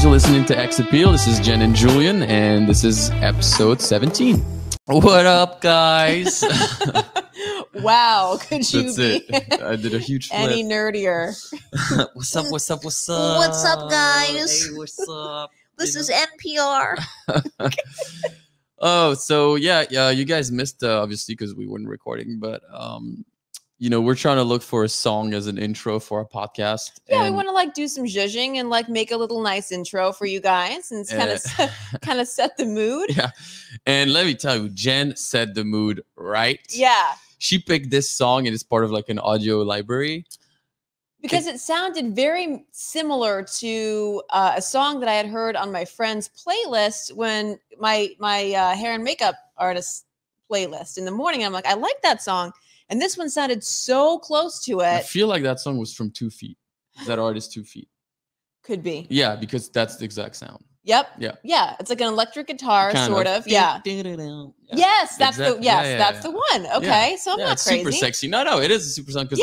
guys, you're listening to X Appeal. This is Jenn and Julien, and this is episode 17. What up, guys? Wow, could you That's be it. I did a huge flip. any nerdier? What's up, what's up, what's up? What's up, guys? Hey, what's up? This is NPR. Oh, so yeah, you guys missed, obviously, because we weren't recording, but we're trying to look for a song as an intro for our podcast. Yeah, we want to like do some zhuzhing and like make a little nice intro for you guys and kind of set the mood. Yeah, and let me tell you, Jen set the mood right. Yeah, she picked this song and it's part of like an audio library. Because it sounded very similar to a song that I had heard on my friend's playlist when my hair and makeup artist playlist in the morning. I'm like, I like that song. And this one sounded so close to it. I feel like that song was from 2 Feet. That artist 2 Feet. Could be. Yeah, because that's the exact sound. Yep. Yeah. Yeah. It's like an electric guitar, kind sort of. Yeah. Yes, that's exactly. that's the one. Okay. So I'm not it's crazy. Super sexy. No, it is a super song. Because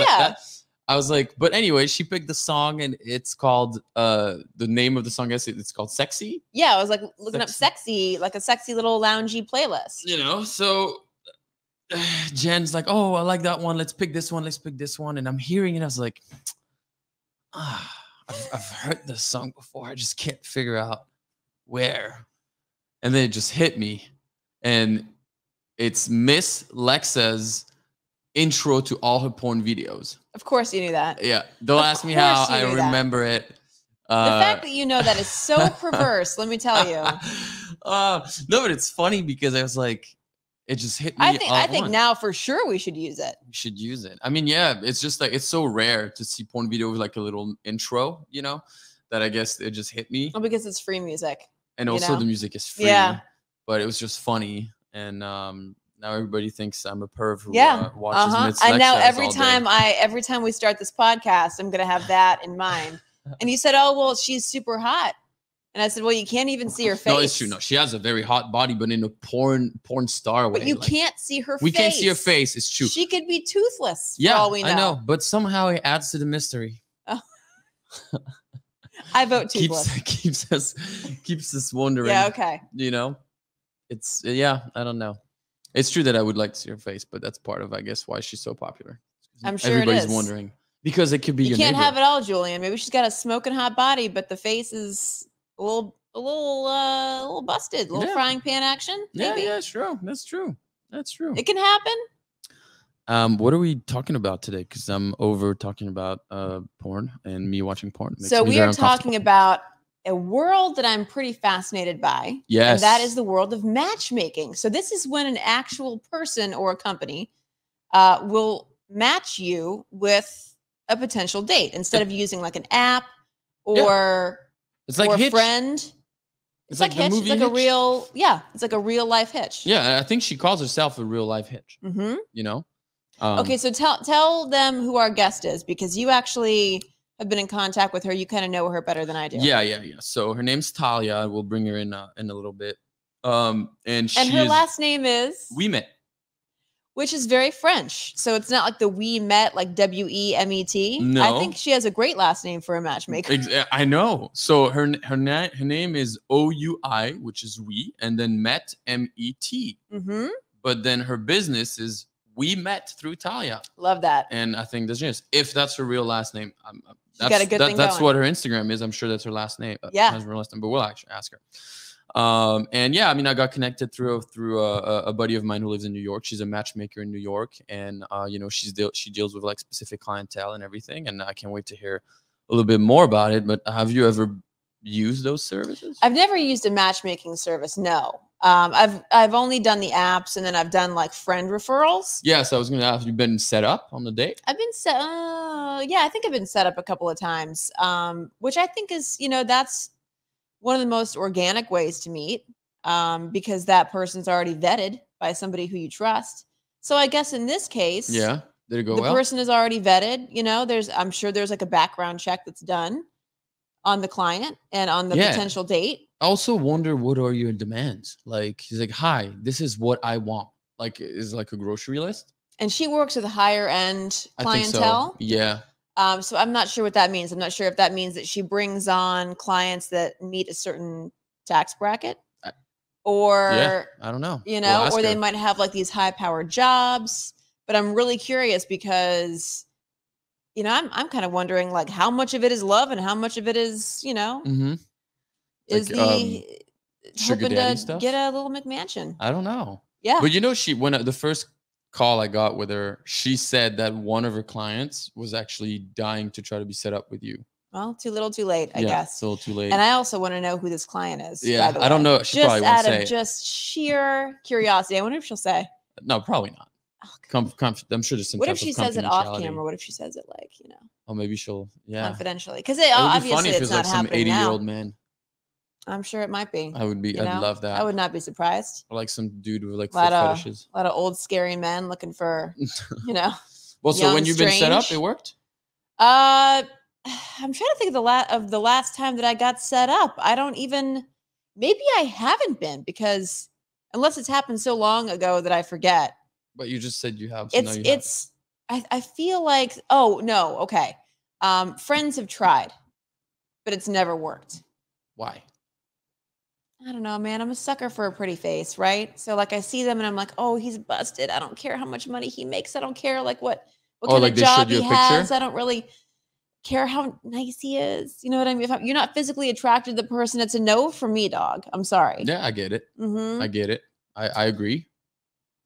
I was like, but anyway, she picked the song and it's called, the name of the song, it's called Sexy. Yeah. I was like looking up sexy, like a sexy little loungy playlist. So Jen's like, oh, I like that one. Let's pick this one. Let's pick this one. And I'm hearing it. I was like, I've heard this song before. I just can't figure out where. And then it just hit me. And it's Miss Lexa's intro to all her porn videos. Of course you knew that. Yeah. Don't ask me how. I remember it. The fact that you know that is so perverse, let me tell you. No, but it's funny because I was like, it just hit me. I think now for sure we should use it. We should use it. I mean, yeah, it's just like, it's so rare to see porn video with like a little intro, that I guess it just hit me. Well, because it's free music. And also the music is free. Yeah. But it was just funny. And now everybody thinks I'm a perv who watches Miss And now Lexas every time we start this podcast, I'm going to have that in mind. And you said, oh, well, she's super hot. And I said, well, you can't even see her face. No, it's true. No, she has a very hot body, but in a porn star way. But you can't see her face. We can't see her face. It's true. She could be toothless. Yeah, for all we know. I know. But somehow it adds to the mystery. Oh. I vote toothless. keeps us wondering. Yeah. Okay. It's I don't know. It's true that I would like to see her face, but that's part of, I guess, why she's so popular. I'm sure everybody's it is. wondering because it could be. You can't have it all, Julien. Maybe she's got a smoking hot body, but the face is a little busted, a little frying pan action. Maybe. Yeah, true. That's true. It can happen. What are we talking about today? Because I'm over talking about porn and me watching porn. So we are talking about a world that I'm pretty fascinated by. Yes. And that is the world of matchmaking. So this is when an actual person or a company will match you with a potential date instead of using like an app or it's like a Hitch. Friend. It's like Hitch. It's like Hitch. It's like a real life Hitch. Yeah, I think she calls herself a real life Hitch. Mm-hmm. Okay, so tell them who our guest is because you actually have been in contact with her. You kind of know her better than I do. Yeah. So her name's Thalia. We'll bring her in a little bit. And her last name is Ouimet, which is very French. So it's not like the we met, like WEMET. No. I think she has a great last name for a matchmaker. I know. So her name is OUI, which is we, and then Met MET. But then her business is We Met through Thalia. Love that. And I think that's just if that's her real last name. That's what her Instagram is. I'm sure that's her last name. Yeah. That's her last name, but we'll actually ask her. And yeah, I mean, I got connected through a buddy of mine who lives in New York. She's a matchmaker in New York, and she deals with like specific clientele and everything. And I can't wait to hear a little bit more about it. But have you ever used those services? I've never used a matchmaking service. No. I've only done the apps, and then I've done like friend referrals. Yeah, so I was going to ask, you been set up on the date? I've been set. Yeah, I think I've been set up a couple of times. Which I think is, that's one of the most organic ways to meet, because that person's already vetted by somebody who you trust. So I guess in this case, did it go well? The person is already vetted. I'm sure there's like a background check that's done on the client and on the potential date. I also wonder, what are your demands? Like, he's like, hi, this is what I want. Like, is like a grocery list. And she works with a higher end clientele. I think so. Yeah. So I'm not sure what that means. I'm not sure if that means that she brings on clients that meet a certain tax bracket, or I don't know. You know, or they might have like these high-powered jobs. But I'm really curious because, you know, I'm kind of wondering like how much of it is love and how much of it is, you know, is the sugar daddy stuff. Get a little McMansion. I don't know. Yeah, but you know, when the first call I got with her, she said that one of her clients was actually dying to try to be set up with you. Well, too little, too late, I guess. It's a little too late. And I also want to know who this client is. Yeah, I don't know. She probably won't say. Just out of just sheer curiosity, I wonder if she'll say. No, probably not. I'm sure there's some. What if she says it off camera? What if she says it like, you know? Oh, maybe she'll. Yeah. Confidentially, because obviously it's not happening now. Some 80-year-old man. I'm sure it might be. I would be. I'd love that. I would not be surprised. Or like some dude with like foot fetishes. A lot of old scary men looking for, you know. Well, so when you've been set up, it worked. I'm trying to think of the last time that I got set up. I don't even. Maybe I haven't been, because unless it's happened so long ago that I forget. But you just said you have. So I feel like. Oh no. Okay. Friends have tried, but it's never worked. Why? I don't know, man. I'm a sucker for a pretty face, right? So like I see them and I'm like, oh, he's busted. I don't care how much money he makes. I don't care like what kind of job he has. I don't really care how nice he is. You know what I mean? If you're not physically attracted to the person, it's a no for me, dog. I'm sorry. Yeah, I get it. I get it. I agree.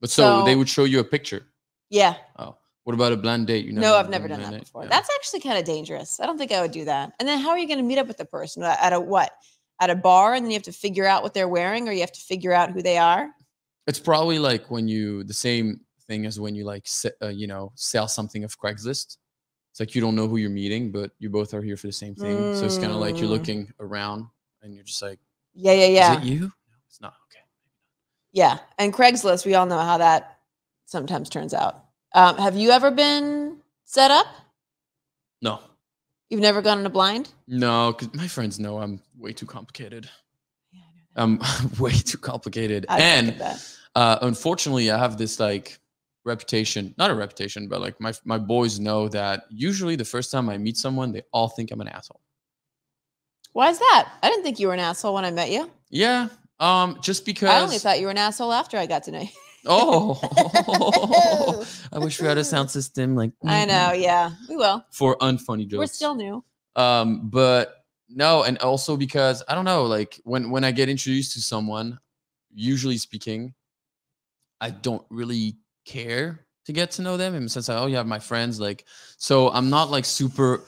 But so they would show you a picture. Yeah. Oh, what about a blind date? No, I've never done that before. Yeah. That's actually kind of dangerous. I don't think I would do that. And then how are you going to meet up with the person? At a what? At a bar, and then you have to figure out what they're wearing, or you have to figure out who they are? It's probably like the same thing as when you like, sell something of Craigslist. It's like you don't know who you're meeting, but you both are here for the same thing. So it's kind of like you're looking around and you're just like, yeah. Is it you? No, it's not. Okay. Yeah. And Craigslist, we all know how that sometimes turns out. Have you ever been set up? No. You've never gone in a blind? No, because my friends know I'm way too complicated. Yeah, I'm way too complicated. And unfortunately, I have this like reputation, not a reputation, but like my boys know that usually the first time I meet someone, they all think I'm an asshole. Why is that? I didn't think you were an asshole when I met you. Yeah. Just because. I only thought you were an asshole after I got to know you. Oh, I wish we had a sound system like. I know, yeah, we will. For unfunny jokes. We're still new. But no, and also because I don't know, like when I get introduced to someone, usually speaking, I don't really care to get to know them in the sense like, oh, you have my friends, like, so I'm not like super.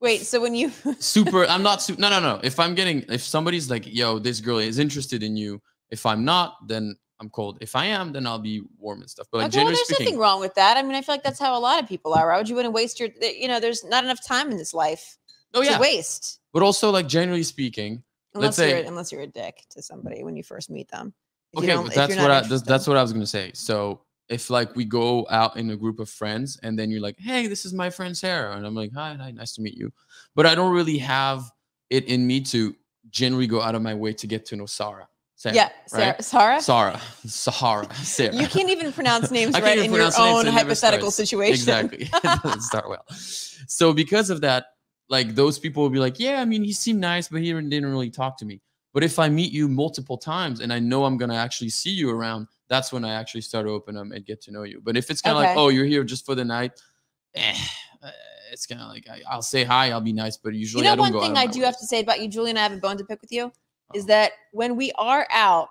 Wait, so when you I'm not no. If somebody's like, yo, this girl is interested in you. If I'm not, then I'm cold. If I am, then I'll be warm and stuff. But like, generally there's speaking, nothing wrong with that. I mean, I feel like that's how a lot of people are. Why would you want to waste there's not enough time in this life to waste. But also, like, generally speaking, unless you're a dick to somebody when you first meet them. Okay, but that's what I was gonna say. So if like we go out in a group of friends and then you're like, hey, this is my friend Sarah, and I'm like, hi, nice to meet you. But I don't really have it in me to generally go out of my way to get to know Sarah. Sarah, Sarah. You can't even pronounce names right in your own hypothetical situation. Exactly. It doesn't start well. So because of that, like those people will be like, yeah, I mean, he seemed nice, but he didn't really talk to me. But if I meet you multiple times and I know I'm going to actually see you around, that's when I actually start to open up and get to know you. But if it's kind of like, oh, you're here just for the night, it's kind of like, I'll say hi, I'll be nice, but usually I don't go out. One thing I do have to say about you, Julien, I have a bone to pick with you. Is that when we are out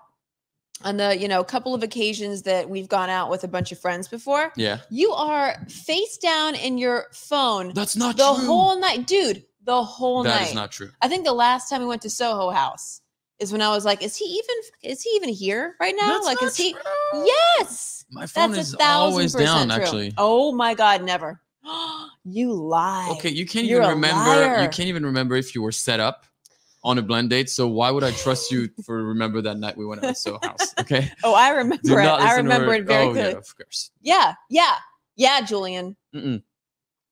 on the, couple of occasions that we've gone out with a bunch of friends before, you are face down in your phone. That's not true. The whole night, dude, the whole night. That is not true. I think the last time we went to Soho House is when I was like, is he even here right now? That's like, not is he? True. Yes. My phone is always down, true. Actually. Oh my God, never. You lie. Okay, you can't even remember. You can't even remember if you were set up on a blind date. So why would I trust you for remember that night we went out to Soho House? Okay. Oh, I remember it. I remember it very clearly. Yeah, of course. Yeah, Julien.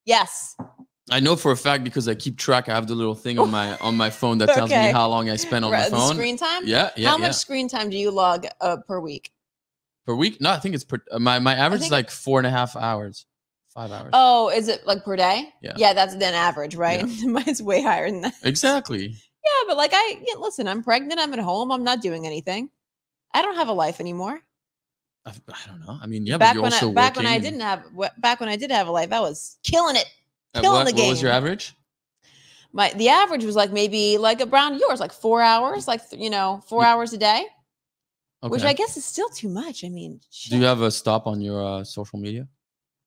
Yes. I know for a fact because I keep track. I have the little thing on my phone that tells me how long I spend on the phone. The screen time? Yeah. How much screen time do you log per week? Per week? No, I think it's my average is like 4.5 hours. 5 hours. Oh, is it like per day? Yeah. Yeah, that's then average, right? Yeah. Mine's way higher than that. Exactly. Yeah, but like listen, I'm pregnant. I'm at home. I'm not doing anything. I don't have a life anymore. I don't know. I mean, yeah, but you're also back working. Back when I did have a life, I was killing it, what, the game. What was your average? The average was like maybe like around yours, like 4 hours, like 4 hours a day, which I guess is still too much. I mean, shit. Do you have a stop on your social media?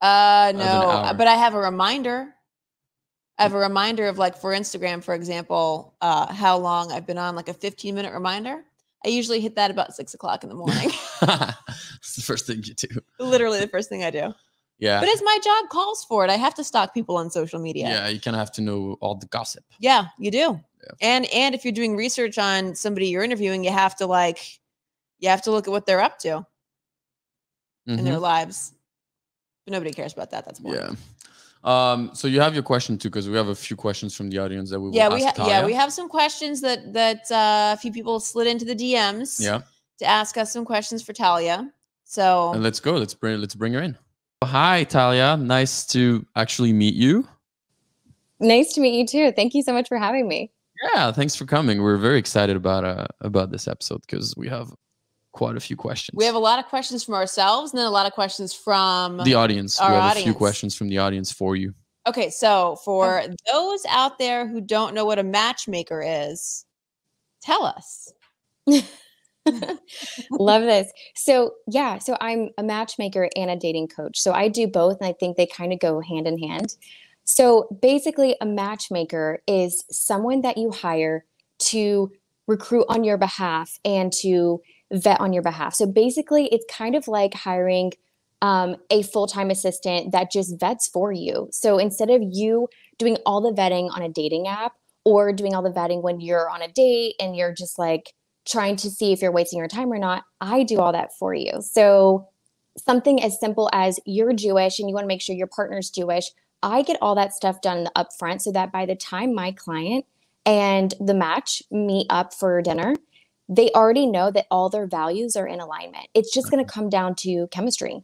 No, but I have a reminder. I have a reminder of like for Instagram, for example, how long I've been on, like a 15-minute reminder. I usually hit that about 6 o'clock in the morning. It's the first thing you do. Literally the first thing I do. Yeah. But as my job calls for it, I have to stalk people on social media. Yeah, you kind of have to know all the gossip. Yeah, you do. Yeah. And if you're doing research on somebody you're interviewing, you have to look at what they're up to in their lives. But nobody cares about that. That's boring. Yeah. So you have your question too, because we have a few questions from the audience that we will ask Thalia. We have some questions that a few people slid into the DMs. Yeah. To ask us some questions for Thalia. So and let's go. Let's bring her in. Hi, Thalia. Nice to actually meet you. Nice to meet you too. Thank you so much for having me. Yeah, thanks for coming. We're very excited about this episode because we have quite a few questions. We have a lot of questions from ourselves and then a lot of questions from the audience. We have a few questions from the audience for you. Okay, so for those out there who don't know what a matchmaker is, tell us. Love this. So I'm a matchmaker and a dating coach. So I do both, and I think they kind of go hand in hand. So basically, a matchmaker is someone that you hire to recruit on your behalf and to vet on your behalf. So basically, it's kind of like hiring a full-time assistant that just vets for you. So instead of you doing all the vetting on a dating app or doing all the vetting when you're on a date and you're just like trying to see if you're wasting your time or not, I do all that for you. So something as simple as you're Jewish and you want to make sure your partner's Jewish, I get all that stuff done in the upfront so that by the time my client and the match meet up for dinner, they already know that all their values are in alignment. It's just going to come down to chemistry.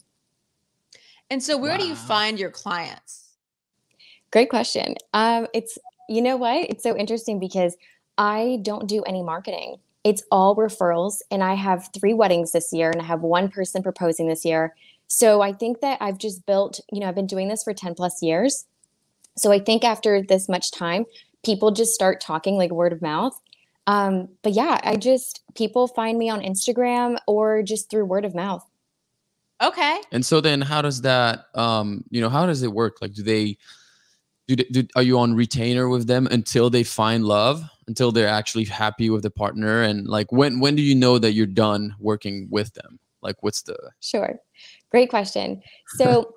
And so where do you find your clients? Great question. It's, you know what? It's so interesting because I don't do any marketing. It's all referrals. And I have 3 weddings this year and I have 1 person proposing this year. So I think that I've just built, I've been doing this for 10 plus years. So I think after this much time, people just start talking like word of mouth. But yeah, people find me on Instagram or just through word of mouth. Okay. And so then how does that, how does it work? Like, are you on retainer with them until they find love, until they're actually happy with the partner? And like, when do you know that you're done working with them? Like, what's the... Sure. Great question. So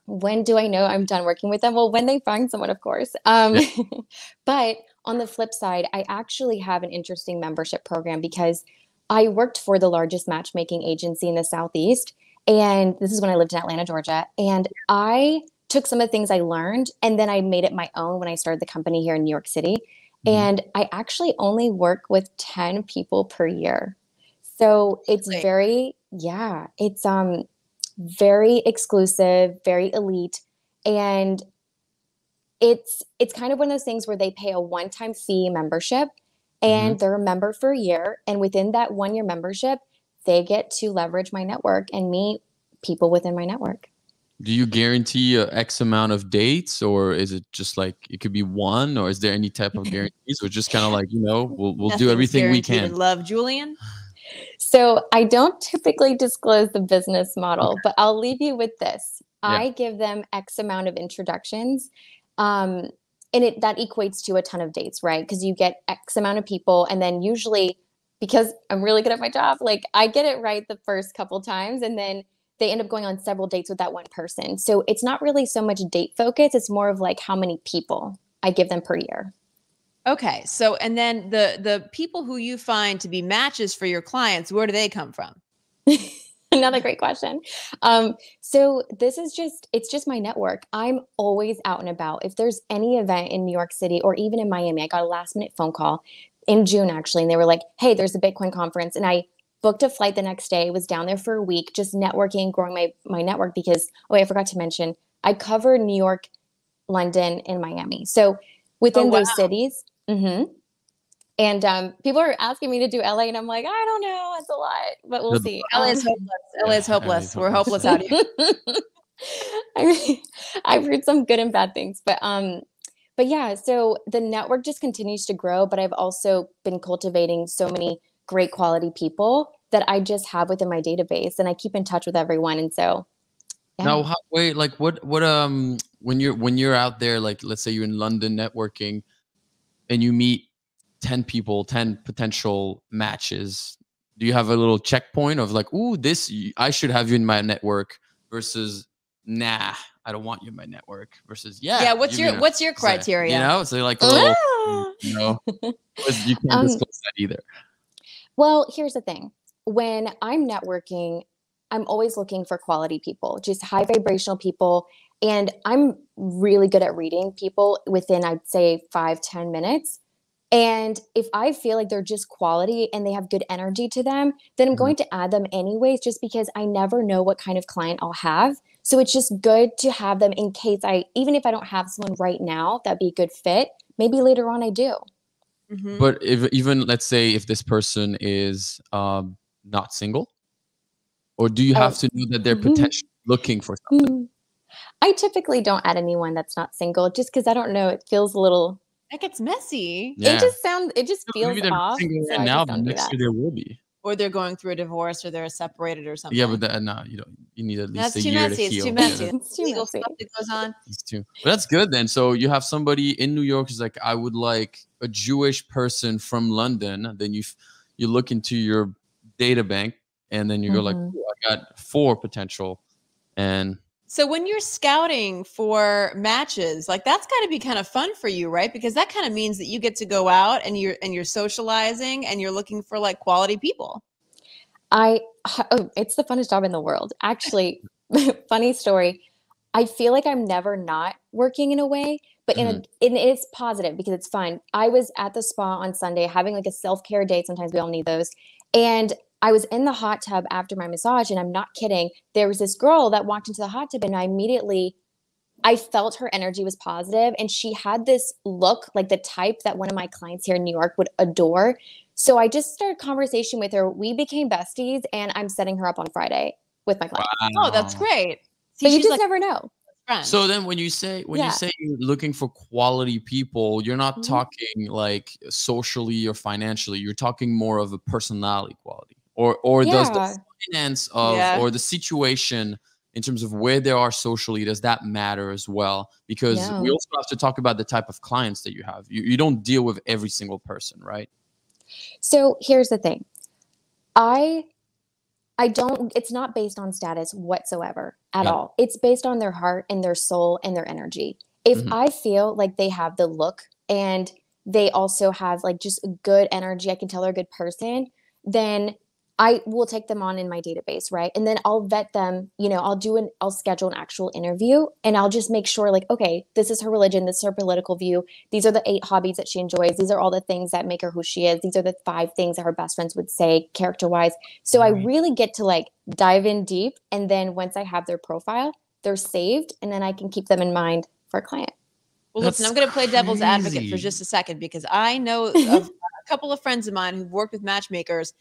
when do I know I'm done working with them? Well, when they find someone, of course. But on the flip side, I actually have an interesting membership program because I worked for the largest matchmaking agency in the Southeast. And this is when I lived in Atlanta, Georgia. And I took some of the things I learned and then I made it my own when I started the company here in New York City. Mm-hmm. And I actually only work with 10 people per year. So it's very exclusive, very elite. And it's kind of one of those things where they pay a one-time fee membership and they're a member for a year. And within that 1-year membership, they get to leverage my network and meet people within my network. Do you guarantee X amount of dates, or is it just like it could be 1, or is there any type of guarantees, or just kind of like, we'll do everything we can? Love, Julien. So I don't typically disclose the business model, but I'll leave you with this. Yeah. I give them X amount of introductions. And that equates to a ton of dates, right? Because you get X amount of people, and then usually, because I'm really good at my job, like I get it right the first couple times, and then they end up going on several dates with that one person. So it's not really so much date focus. It's more of like how many people I give them per year. Okay. So, and then the people who you find to be matches for your clients, where do they come from? Another great question. So it's just my network. I'm always out and about. If there's any event in New York City or even in Miami, I got a last minute phone call in June, actually. And they were like, hey, there's a Bitcoin conference. And I booked a flight the next day, was down there for a week, just networking, growing my network because, I forgot to mention, I cover New York, London, and Miami. So within those cities. And people are asking me to do LA, and I'm like, I don't know, it's a lot, but we'll see. LA is hopeless. LA is hopeless. We're hopeless out here. I mean, I've heard some good and bad things, but yeah. So the network just continues to grow, but I've also been cultivating so many great quality people that I just have within my database, and I keep in touch with everyone. And so, yeah. Now, wait, like what when you're out there, like let's say you're in London networking, and you meet 10 people, 10 potential matches, do you have a little checkpoint of like, ooh, I should have you in my network versus nah, I don't want you in my network versus yeah. What's your criteria? You know, so like a little, you know, you can't disclose that either. Well, here's the thing. When I'm networking, I'm always looking for quality people, just high vibrational people. And I'm really good at reading people within, I'd say, 5-10 minutes. And if I feel like they're just quality and they have good energy to them, then I'm going to add them anyways, just because I never know what kind of client I'll have. So it's just good to have them in case even if I don't have someone right now that'd be a good fit, maybe later on I do. But even let's say if this person is not single, or do you have to know that they're potentially looking for something? I typically don't add anyone that's not single, just because I don't know. It feels a little. That gets messy. Yeah. It just feels off. So now, but next year there will be. Or they're going through a divorce, or they're separated, or something. Yeah, but no, you don't. You need at least that's a year to heal. It's too messy. It's too legal messy. stuff that goes on. It's too. But that's good then. So you have somebody in New York who's like, I would like a Jewish person from London. Then you look into your data bank, and then you go like, I got 4 potential, and. So when you're scouting for matches, like that's got to be kind of fun for you, right? Because that kind of means that you get to go out and you're socializing and you're looking for like quality people. It's the funnest job in the world. Actually, funny story. I feel like I'm never not working in a way, but it's positive because it's fun. I was at the spa on Sunday having like a self-care day. Sometimes we all need those. And I was in the hot tub after my massage, and I'm not kidding. There was this girl that walked into the hot tub, and I felt her energy was positive, and she had this look like the type that one of my clients here in New York would adore. So I just started conversation with her. We became besties, and I'm setting her up on Friday with my client. Wow. Oh, that's great. See, but you just never know. So then when you say you're looking for quality people, you're not talking like socially or financially. You're talking more of a personality quality. Or does the finance of or the situation in terms of where they are socially, does that matter as well? Because we also have to talk about the type of clients that you have. You don't deal with every single person, right? So here's the thing. It's not based on status whatsoever at all. It's based on their heart and their soul and their energy. If I feel like they have the look and they also have like just a good energy, I can tell they're a good person, then I will take them on in my database, right? And then I'll vet them, I'll schedule an actual interview, and I'll just make sure like, okay, this is her religion, this is her political view. These are the 8 hobbies that she enjoys. These are all the things that make her who she is. These are the 5 things that her best friends would say character-wise. So I really get to like dive in deep. And then once I have their profile, they're saved, and then I can keep them in mind for a client. Well, listen, I'm going to play devil's advocate for just a second, because I know of a couple of friends of mine who've worked with matchmakers,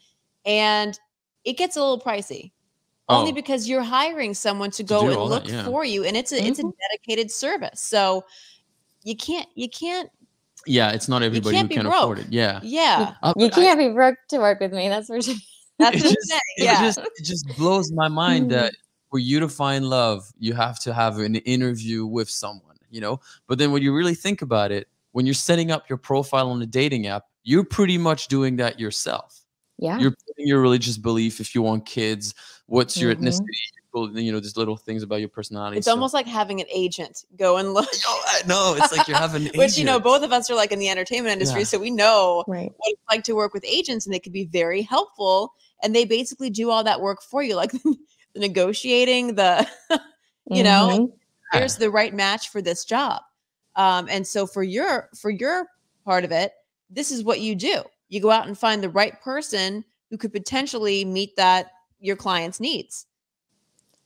and it gets a little pricey, only because you're hiring someone to go and look for you, and it's a dedicated service. So you can't. Yeah, it's not everybody who can afford it. Yeah, you can't be broke to work with me. That's for sure. That's what I'm saying. It just blows my mind that for you to find love, you have to have an interview with someone, But then when you really think about it, when you're setting up your profile on a dating app, you're pretty much doing that yourself. Yeah. You're putting your religious belief, if you want kids, what's your ethnicity, these little things about your personality. It's almost like having an agent go and look. No, it's like you're having an Which, both of us are like in the entertainment industry, so we know what it's like to work with agents, and they can be very helpful, and they basically do all that work for you, like the negotiating, here's the right match for this job. And so for your part of it, this is what you do. You go out and find the right person who could potentially meet your client's needs.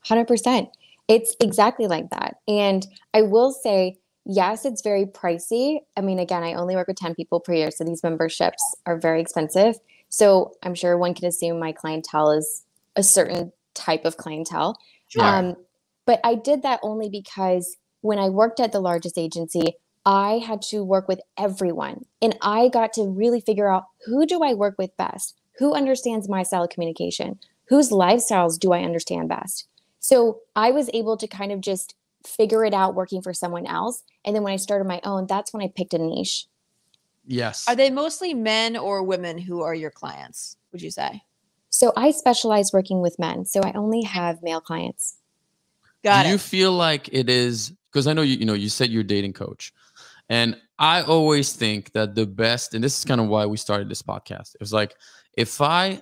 100%. It's exactly like that. And I will say, yes, it's very pricey. I mean, again, I only work with 10 people per year, so these memberships are very expensive. So I'm sure one can assume my clientele is a certain type of clientele. Sure. But I did that only because when I worked at the largest agency, I had to work with everyone. And I got to really figure out, who do I work with best? Who understands my style of communication? Whose lifestyles do I understand best? So I was able to kind of just figure it out working for someone else. And then when I started my own, that's when I picked a niche. Yes. Are they mostly men or women who are your clients, would you say? So I specialize working with men. So I only have male clients. Got Do it. you feel like it is, because I know you said you're a dating coach, and I always think that the best, and this is kind of why we started this podcast. It was like, if I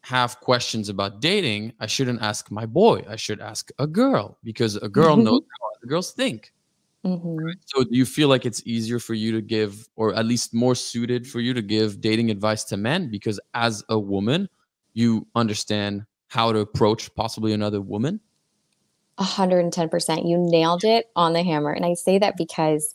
have questions about dating, I shouldn't ask my boy. I should ask a girl, because a girl knows how other girls think. Right? So do you feel like it's easier for you to give, or at least more suited for you to give dating advice to men? Because as a woman, you understand how to approach possibly another woman? 110%. You nailed it on the hammer. And I say that because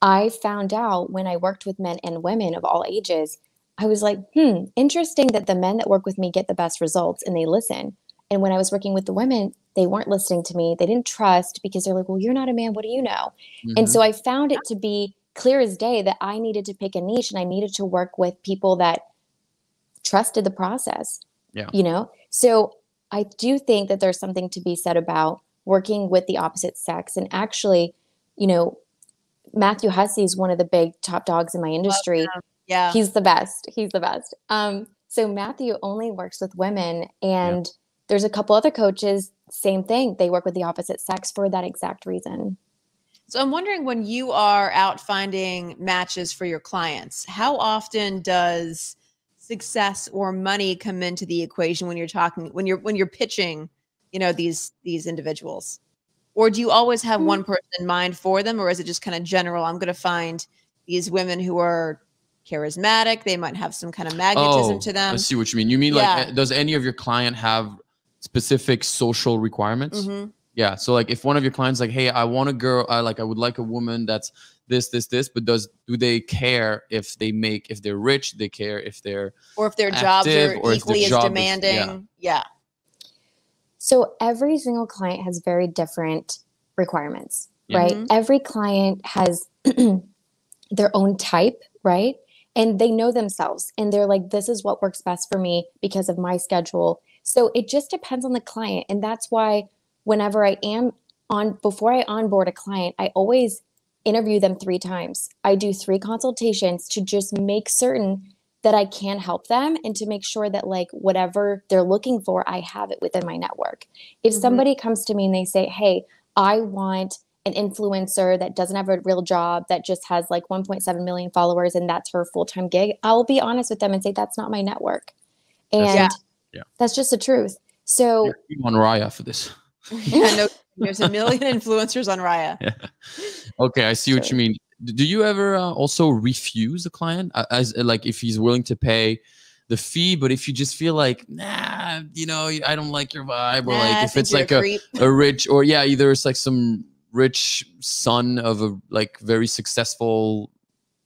I found out when I worked with men and women of all ages, I was like, interesting that the men that work with me get the best results and they listen. And when I was working with the women, they weren't listening to me. They didn't trust, because they're like, well, you're not a man. What do you know? And so I found it to be clear as day that I needed to pick a niche, and I needed to work with people that trusted the process. Yeah. So I do think that there's something to be said about working with the opposite sex. And actually, Matthew Hussey is one of the big top dogs in my industry. Yeah. He's the best. So Matthew only works with women, and there's a couple other coaches, same thing. They work with the opposite sex for that exact reason. So I'm wondering, when you are out finding matches for your clients, how often does success or money come into the equation when you're pitching, these individuals? Or do you always have one person in mind for them? Or is it just kind of general? I'm going to find these women who are charismatic. They might have some kind of magnetism to them. I see what you mean. You mean like, does any of your client have specific social requirements? Yeah. So like, if one of your clients like, hey, I want a girl, I would like a woman that's this, but do they care if they're rich? They care if they're, or if their jobs are equally as demanding. Yeah. So every single client has very different requirements, right? Every client has their own type, right? And they know themselves, and they're like, this is what works best for me because of my schedule. So it just depends on the client. And that's why whenever before I onboard a client, I always interview them 3 times. I do 3 consultations to just make certain that I can help them, and to make sure that like whatever they're looking for, I have it within my network. If somebody comes to me and they say, hey, I want an influencer that doesn't have a real job, that just has like 1.7 million followers, and that's her full-time gig, I'll be honest with them and say, that's not my network. And that's just the truth. So you're on Raya for this. No, there's a million influencers on Raya. Okay, I see what you mean. Do you ever also refuse a client as like if he's willing to pay the fee, but if you just feel like, I don't like your vibe, or like if it's like a rich, or either it's like some rich son of a like very successful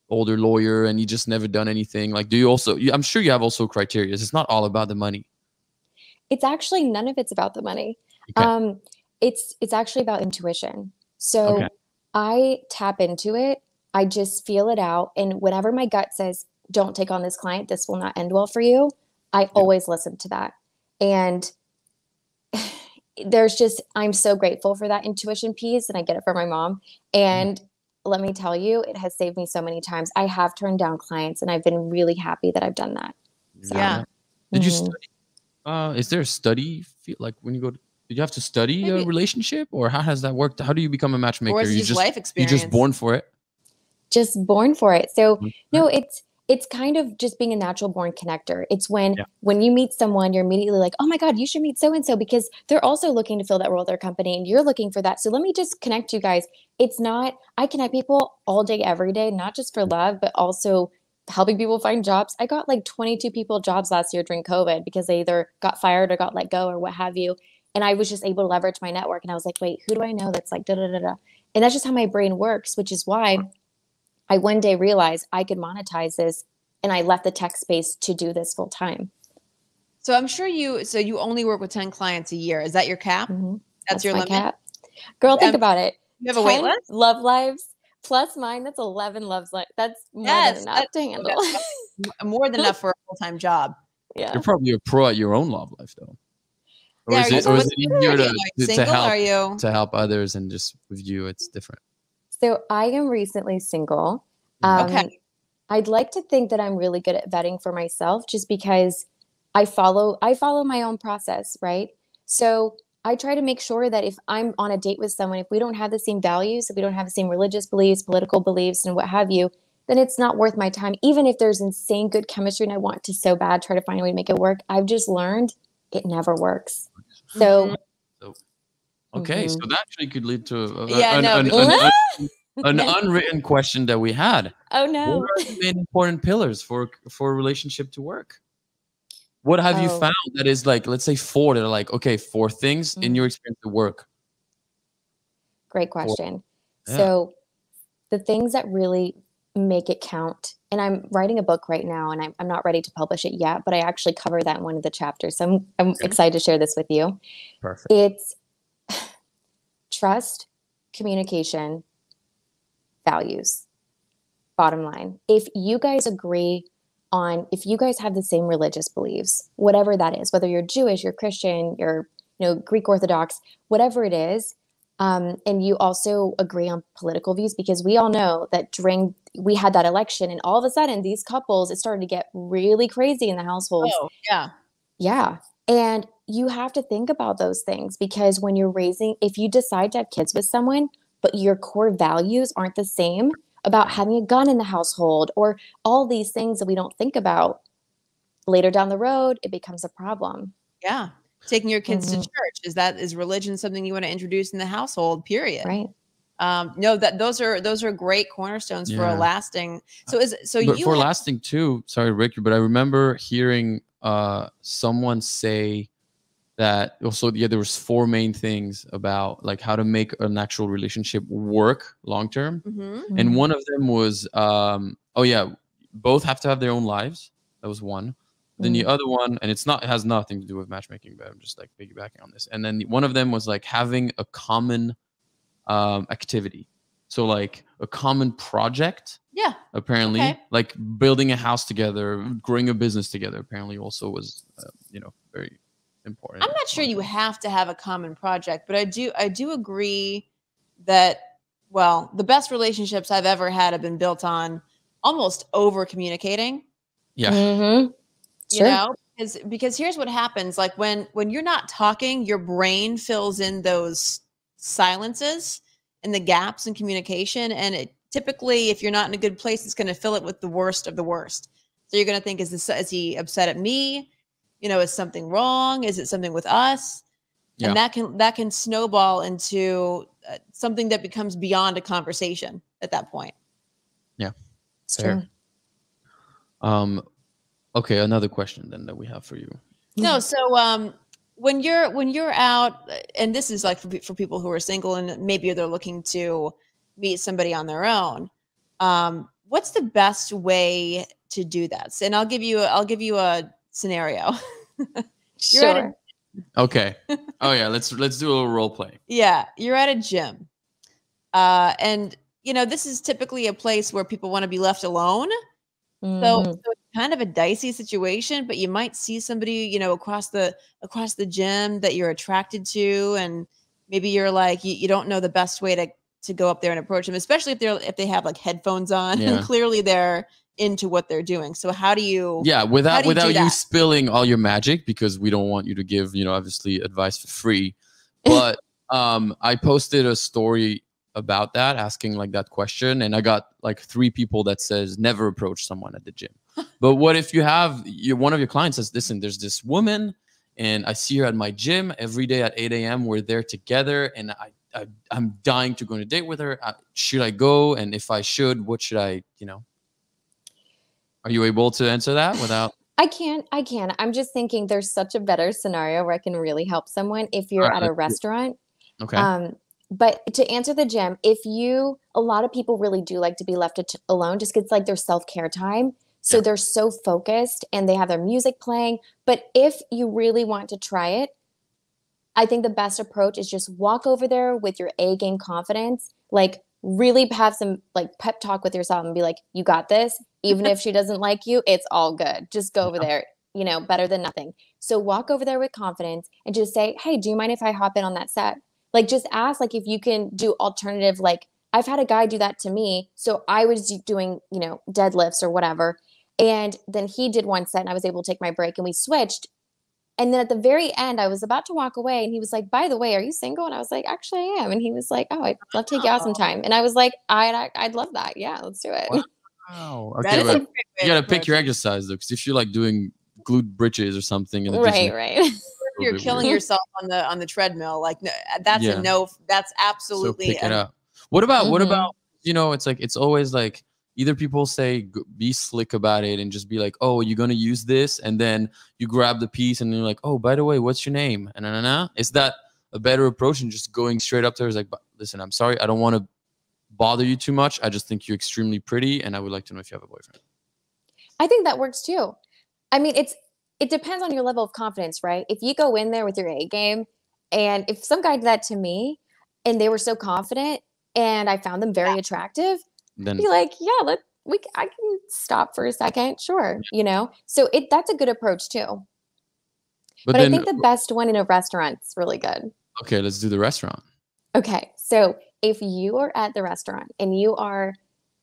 older lawyer and you just never done anything, like do you also, I'm sure you have also criteria. It's not all about the money. It's actually none of it's about the money. Okay. It's actually about intuition. So I tap into it. I just feel it out. And whenever my gut says, don't take on this client, this will not end well for you, I always listen to that. And I'm so grateful for that intuition piece, and I get it from my mom. And let me tell you, it has saved me so many times. I have turned down clients, and I've been really happy that I've done that. So, Did you study? Is there a study like when you go to, did you have to study a relationship, or how has that worked? How do you become a matchmaker? Or is it just life experience? You're just born for it? Just born for it. So no, it's kind of just being a natural born connector. It's when you meet someone, you're immediately like, oh my God, you should meet so-and-so, because they're also looking to fill that role at their company and you're looking for that. So let me just connect you guys. I connect people all day, every day, not just for love, but also helping people find jobs. I got like 22 people jobs last year during COVID because they either got fired or got let go or what have you. And I was just able to leverage my network. And I was like, wait, who do I know that's like da da da da? And that's just how my brain works, which is why I one day realized I could monetize this, and I left the tech space to do this full time. So I'm sure you only work with 10 clients a year. Is that your cap? Mm-hmm. That's your limit? Cap. Girl, think about it. You have a wait list? Love lives plus mine. That's 11 loves life. That's more than enough to handle. More than enough for a full-time job. Yeah. You're probably a pro at your own love life, though. Or Yeah, is it easier to help others, and just with you, it's different? So I am recently single. Okay. I'd like to think that I'm really good at vetting for myself, just because I follow my own process, right? So I try to make sure that if I'm on a date with someone, if we don't have the same values, if we don't have the same religious beliefs, political beliefs, and what have you, then it's not worth my time. Even if there's insane good chemistry and I want to so bad try to find a way to make it work, I've just learned it never works. So, okay, so that actually could lead to an unwritten question that we had. Oh no! What are the main important pillars for a relationship to work? What have you found that is like, let's say 4 that are like, okay, 4 things in your experience to work? Great question. So the things that really make it count, and I'm writing a book right now, and I'm not ready to publish it yet, but I actually cover that in one of the chapters. So I'm excited to share this with you. Perfect. It's trust, communication, values. Bottom line. If you guys agree on, if you guys have the same religious beliefs, whatever that is, whether you're Jewish, you're Christian, you're Greek Orthodox, whatever it is, and you also agree on political views, because we all know that we had that election, and all of a sudden these couples, it started to get really crazy in the households. Oh, yeah. Yeah. And you have to think about those things, because when you're if you decide to have kids with someone, but your core values aren't the same, about having a gun in the household or all these things that we don't think about, later down the road, it becomes a problem. Yeah. Taking your kids to church. Is religion something you want to introduce in the household, period? Right. No, those are great cornerstones for a lasting. For lasting too, sorry, Rick, but I remember hearing someone say that also, there was 4 main things about like how to make an actual relationship work long term. And one of them was both have to have their own lives. That was one. Then the other one, and it has nothing to do with matchmaking, but I'm just like piggybacking on this. And then one of them was like having a common activity. So like a common project. Yeah. Apparently, like building a house together, growing a business together, apparently also was, very important. I'm not sure you have to have a common project, but I do agree that, well, the best relationships I've ever had have been built on almost over communicating. Yeah. Mm-hmm. You know, because here's what happens. Like when you're not talking, your brain fills in those silences and the gaps in communication. And it typically, if you're not in a good place, it's going to fill it with the worst of the worst. So you're going to think, is he upset at me? Is something wrong? Is it something with us? Yeah. And that can snowball into something that becomes beyond a conversation at that point. Yeah. Fair. Okay, another question then that we have for you. No, so when you're out, and this is like for people who are single and maybe they're looking to meet somebody on their own, what's the best way to do that? And I'll give you a scenario. Sure. Okay. Oh yeah, let's do a little role play. Yeah, you're at a gym, and this is typically a place where people want to be left alone. So it's kind of a dicey situation, but you might see somebody, across the gym that you're attracted to, and maybe you're like, you don't know the best way to go up there and approach them, especially if they have like headphones on and clearly they're into what they're doing. So how do you? Yeah, without you spilling all your magic, because we don't want you to give, obviously advice for free. But I posted a story about that, asking like that question, and I got like 3 people that says never approach someone at the gym. But what if one of your clients says, listen, there's this woman and I see her at my gym every day at 8 a.m. We're there together, and I'm dying to go on a date with her. Should I go? And if I should, what should I, Are you able to answer that without? I can. I'm just thinking there's such a better scenario where I can really help someone if you're at a restaurant. Okay. But to answer the gym, a lot of people really do like to be left alone just because like their self-care time. So they're so focused and they have their music playing. But if you really want to try it, I think the best approach is just walk over there with your A game confidence, like really have some like pep talk with yourself and be like, you got this. Even if she doesn't like you, it's all good. Just go over there, better than nothing. So walk over there with confidence and just say, hey, do you mind if I hop in on that set? Like just ask like if you can do alternative, like I've had a guy do that to me. So I was doing, deadlifts or whatever. And then he did one set and I was able to take my break and we switched. And then at the very end, I was about to walk away and he was like, by the way, are you single? And I was like, actually I am. And he was like, oh, I'd love to take you out sometime. And I was like, I'd love that. Yeah, let's do it. Wow. Okay, but you got to pick your exercise though. Because if you're like doing glute bridges or something. Right. You're killing yourself on the treadmill. Like no, that's a no. That's absolutely. So pick it up. What about it's always like either people say be slick about it and just be like, oh, you're gonna use this, and then you grab the piece and you're like, oh, by the way, what's your name? And is that a better approach than just going straight up there? Is like, listen, I'm sorry, I don't want to bother you too much. I just think you're extremely pretty, and I would like to know if you have a boyfriend. I think that works too. I mean, it depends on your level of confidence, right? If you go in there with your A game, and if some guy did that to me, and they were so confident, and I found them very attractive, then be like, yeah, I can stop for a second, sure, So that's a good approach too. But I think the best one in a restaurant's really good. Okay, let's do the restaurant. Okay, so if you are at the restaurant and you are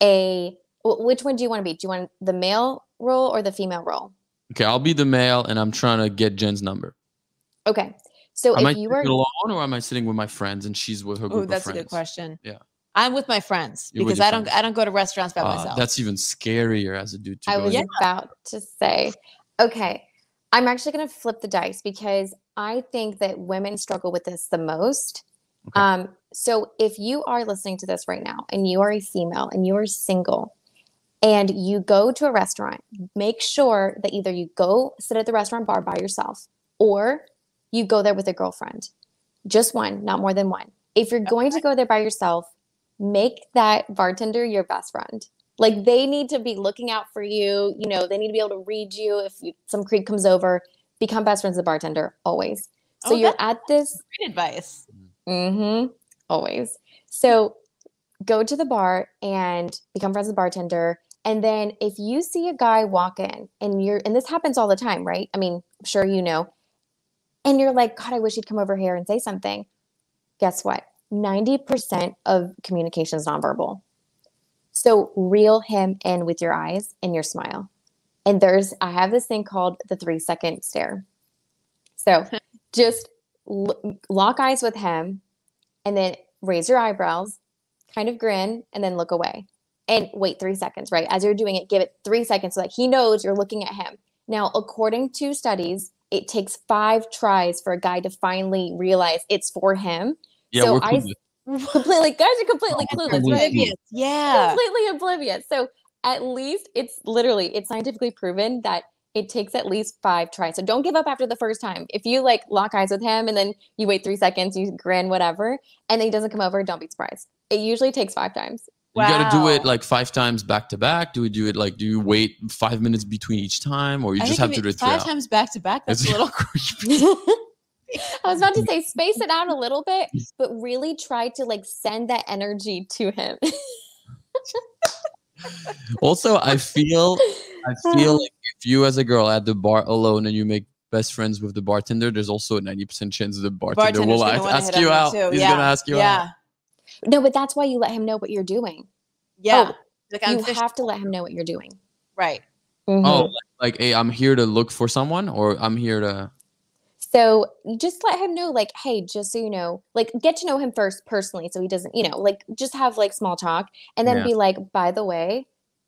which one do you want to be? Do you want the male role or the female role? Okay, I'll be the male, and I'm trying to get Jen's number. Okay, so if you were alone, or am I sitting with my friends and she's with her group of friends? That's a good question. Yeah, I'm with my friends because I don't go to restaurants by myself. That's even scarier as a dude. I was about to say, okay, I'm actually going to flip the dice because I think that women struggle with this the most. Okay. So if you are listening to this right now and you are a female and you are single and you go to a restaurant, make sure that either you go sit at the restaurant bar by yourself or you go there with a girlfriend. Just one, not more than one. If you're going to go there by yourself, make that bartender your best friend. Like they need to be looking out for you. They need to be able to read you. If some creep comes over, become best friends with the bartender always. So you're at this. Great advice. Always. So go to the bar and become friends with the bartender. And then if you see a guy walk in and this happens all the time, right? I mean, I'm sure and you're like, God, I wish he'd come over here and say something. Guess what? 90% of communication is nonverbal. So reel him in with your eyes and your smile. And I have this thing called the 3-second stare. So just lock eyes with him and then raise your eyebrows, kind of grin, and then look away. And wait 3 seconds, right? As you're doing it, give it 3 seconds so that he knows you're looking at him. Now, according to studies, it takes 5 tries for a guy to finally realize it's for him. Yeah, so we're guys are completely clueless, right? Yeah. Completely oblivious. So at least it's scientifically proven that it takes at least 5 tries. So don't give up after the first time. If you lock eyes with him and then you wait 3 seconds, you grin, whatever, and then he doesn't come over, don't be surprised. It usually takes 5 times. You got to do it 5 times back to back. Do we do it do you wait 5 minutes between each time, or you just have to do it 5 times back to back? That's a little creepy. I was about to say space it out a little bit, but really try to send that energy to him. Also, I feel like if you as a girl at the bar alone and you make best friends with the bartender, there's also a 90% chance the bartender will ask you out. He's gonna ask you out. No, but that's why you let him know what you're doing. Yeah. You have to let him know what you're doing. Right. Mm-hmm. Oh, hey, I'm here to look for someone, or I'm here to. So you just let him know, hey, just so you know, get to know him first personally. So he doesn't, just have small talk and then be like, by the way,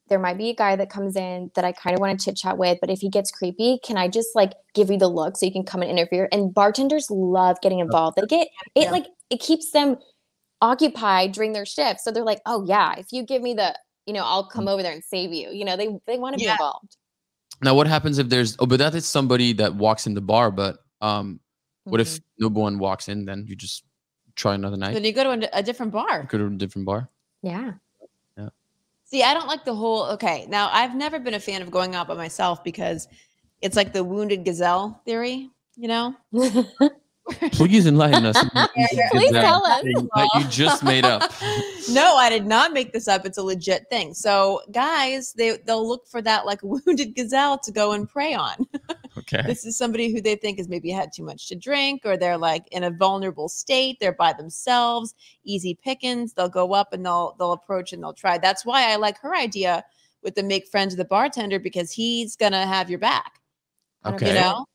there might be a guy that comes in that I kind of want to chit chat with, but if he gets creepy, can I just give you the look so you can come and interfere? And bartenders love getting involved. They get it, it keeps them occupied during their shift. So they're like, oh yeah, if you give me the, I'll come over there and save you. They want to be involved. Now, what happens if there's? Oh, but that is somebody that walks in the bar. But what if no one walks in? Then you just try another night. Then you go to a different bar. Go to a different bar. Yeah. Yeah. See, I don't like the whole. Okay, now I've never been a fan of going out by myself because it's like the wounded gazelle theory. You know. Please enlighten us. Please tell us. That you just made up. No, I did not make this up. It's a legit thing. So guys, they'll look for that like wounded gazelle to go and prey on. Okay. This is somebody who they think has maybe had too much to drink, or they're like in a vulnerable state. They're by themselves, easy pickings. They'll go up and they'll approach and they'll try. That's why I like her idea with the make friends with the bartender, because he's gonna have your back. Okay. You know?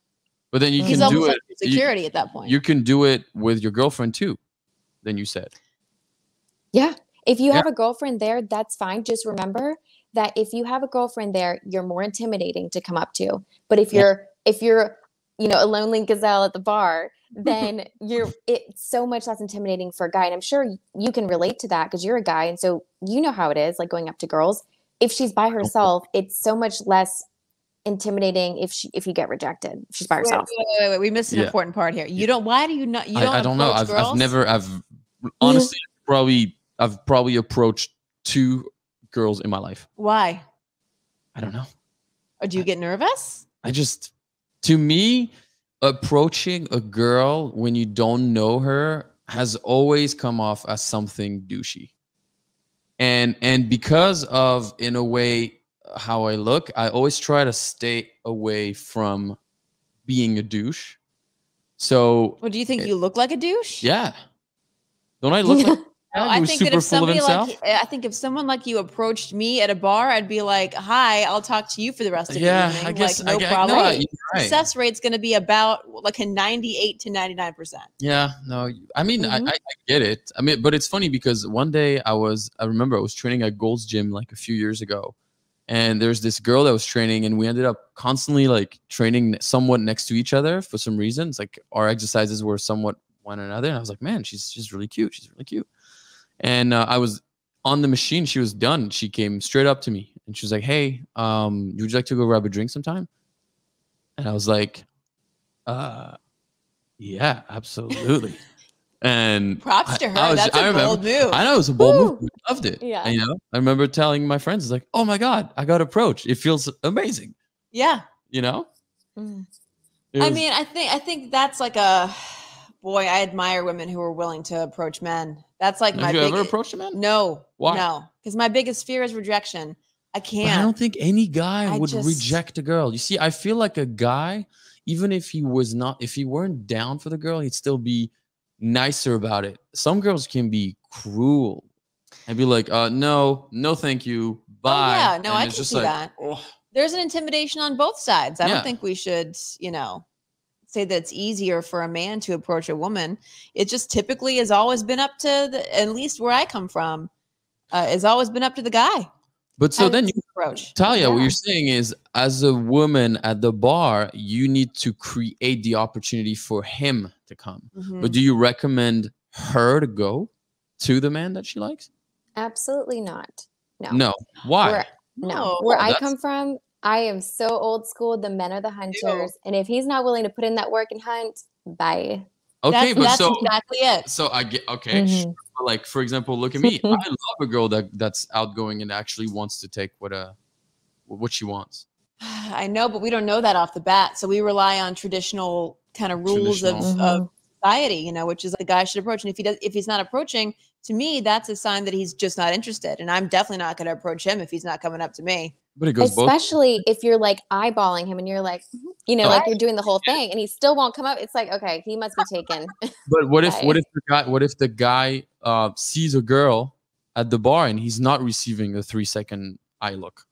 But then you He's can do almost it. like security at that point. You can do it with your girlfriend too. Then you said. Yeah. If you have a girlfriend there, that's fine. Just remember that if you have a girlfriend there, you're more intimidating to come up to. But if you're a lonely gazelle at the bar, then it's so much less intimidating for a guy. And I'm sure you can relate to that because you're a guy. And so you know how it is, like going up to girls. If she's by herself, it's so much less intimidating if you get rejected. If she's by herself. Wait. We missed an important part here. You don't. Why do you not? You don't. I don't know. I've honestly I've probably approached 2 girls in my life. Why? I don't know. Or do you get nervous? To me, approaching a girl when you don't know her has always come off as something douchey. And because of, in a way, how I look, I always try to stay away from being a douche. So, well, do you think you look like a douche? Yeah. Don't I look like I think that if somebody I think if someone like you approached me at a bar, I'd be like, "Hi, I'll talk to you for the rest of the evening." I guess, like, no problem. No, right. Success rate's going to be about like a 98 to 99%. Yeah, no, I mean, I get it. I mean, but it's funny because one day I remember I was training at Gold's Gym like a few years ago. And there's this girl that was training, and we ended up constantly like training somewhat next to each other for some reason. It's like our exercises were somewhat one another. And I was like, man, she's really cute. She's really cute. And I was on the machine. She was done. She came straight up to me and she was like, hey, would you like to go grab a drink sometime? And I was like, yeah, absolutely. And props to her. That's a bold move. I know it was a bold move. I loved it. Yeah. And, I remember telling my friends, it's like, oh my God, I got approached. It feels amazing. Yeah. I mean, I think that's like boy, I admire women who are willing to approach men. That's like Have you ever approached a man? No. Why? No. Because my biggest fear is rejection. I can't. But I don't think any guy would reject a girl. You see, I feel like a guy, even if he weren't down for the girl, he'd still be nicer about it. Some girls can be cruel and be like, no, thank you. Bye. Oh, yeah, no, and I can see that. Oh. There's an intimidation on both sides. I don't think we should, say that it's easier for a man to approach a woman. It just typically has always been up to at least where I come from, has always been up to the guy. But so then you approach. Thalia, what you're saying is, as a woman at the bar, you need to create the opportunity for him to come. Mm-hmm. But do you recommend her to go to the man that she likes? Absolutely not. No. Why? Where I come from, I am so old school. The men are the hunters. And if he's not willing to put in that work and hunt, bye. Okay, that's exactly it. So I get, okay. Mm-hmm. Sure. Like, for example, look at me. I love a girl that's outgoing and actually wants to take what she wants. I know, but we don't know that off the bat. So we rely on traditional kind of rules of society, which is the guy should approach. And if he's not approaching, to me, that's a sign that he's just not interested. And I'm definitely not going to approach him if he's not coming up to me. But it goes especially if you're like eyeballing him and you're like, like you're doing the whole thing and he still won't come up. It's like, okay, he must be taken. But what if the guy sees a girl at the bar and he's not receiving a 3-second eye look,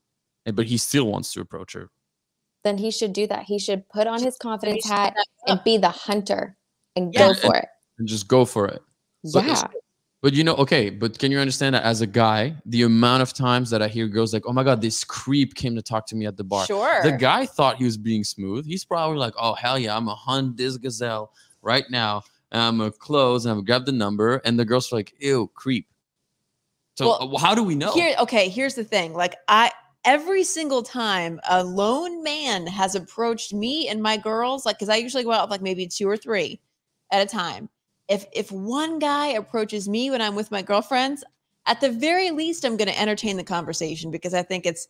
but he still wants to approach her? Then he should do that. He should put on his confidence hat and be the hunter and go for it. And just go for it. But but can you understand that as a guy, the amount of times that I hear girls like, oh my God, this creep came to talk to me at the bar. Sure. The guy thought he was being smooth. He's probably like, oh, hell yeah, I'm going to hunt this gazelle right now. And I'm going to close and I'm going to grab the number. And the girls are like, ew, creep. So how do we know? Here's the thing. Like I every single time a lone man has approached me and my girls, like, because I usually go out with like maybe 2 or 3 at a time. If one guy approaches me when I'm with my girlfriends, at the very least, I'm going to entertain the conversation because I think it's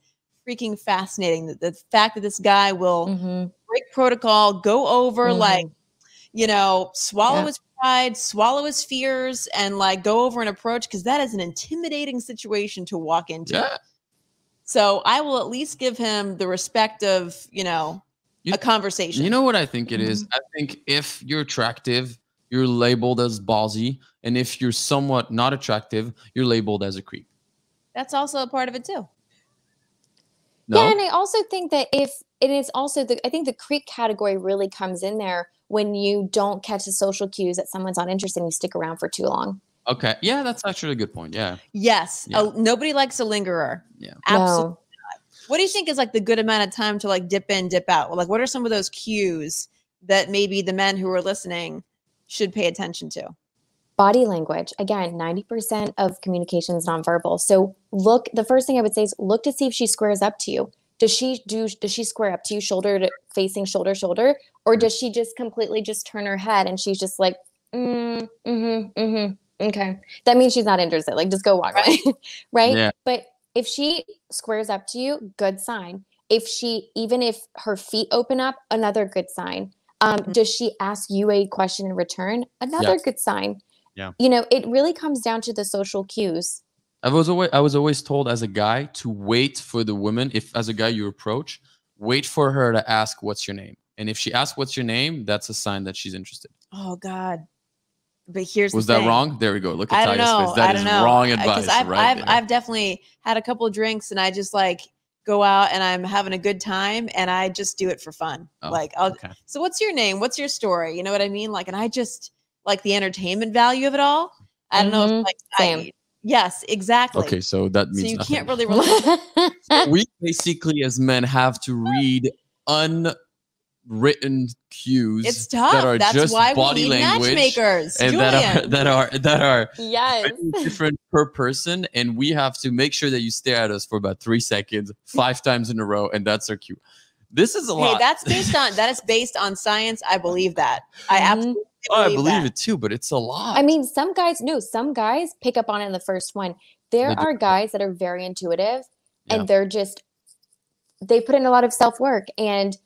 freaking fascinating that the fact that this guy will break protocol, go over like, you know, swallow his pride, swallow his fears, and like go over and approach, because that is an intimidating situation to walk into. Yeah. So I will at least give him the respect of, you know, a conversation. You know what I think it is? I think if you're attractive, you're labeled as ballsy. And if you're somewhat not attractive, you're labeled as a creep. That's also a part of it too. No? Yeah, and I also think that if it is also I think the creep category really comes in there when you don't catch the social cues that someone's not interested and you stick around for too long. Okay. Yeah, that's actually a good point. Yeah. Yes. Yeah. Nobody likes a lingerer. Yeah. Absolutely. No. What do you think is like the good amount of time to like dip in, dip out? Like, what are some of those cues that maybe the men who are listening should pay attention to? Body language. Again, 90% of communication is nonverbal. So the first thing I would say is look to see if she squares up to you. Does she square up to you, facing shoulder, or does she just completely just turn her head and she's just like, okay. That means she's not interested. Like, just go walk away, right? Yeah. But if she squares up to you, good sign. Even if her feet open up, another good sign. Does she ask you a question in return? Another good sign. Yeah. You know, it really comes down to the social cues. I was always told as a guy to wait for the woman. If as a guy you approach, wait for her to ask what's your name. And if she asks what's your name, that's a sign that she's interested. Oh God. But here's was the thing. that wrong? There we go. Look I at don't Thalia's know. face. That is wrong advice. Because I've definitely had a couple of drinks and I just like go out and I'm having a good time and I just do it for fun. So what's your name? What's your story? You know what I mean? Like, and I just like the entertainment value of it all. I don't know. If, like, Same. Yes, exactly. Okay, so that means so you nothing. can't really relate. We basically, as men, have to read unwritten cues. It's tough. That are That's just why body we need language, matchmakers, and Julien. that are yes different per person, and we have to make sure that you stare at us for about 3 seconds, 5 times in a row, and that's our cue. This is a lot. Hey, that is based on science. I believe that. I absolutely. I believe it too, but it's a lot. I mean, some guys pick up on it in the first one. There are guys that are very intuitive and they put in a lot of self-work and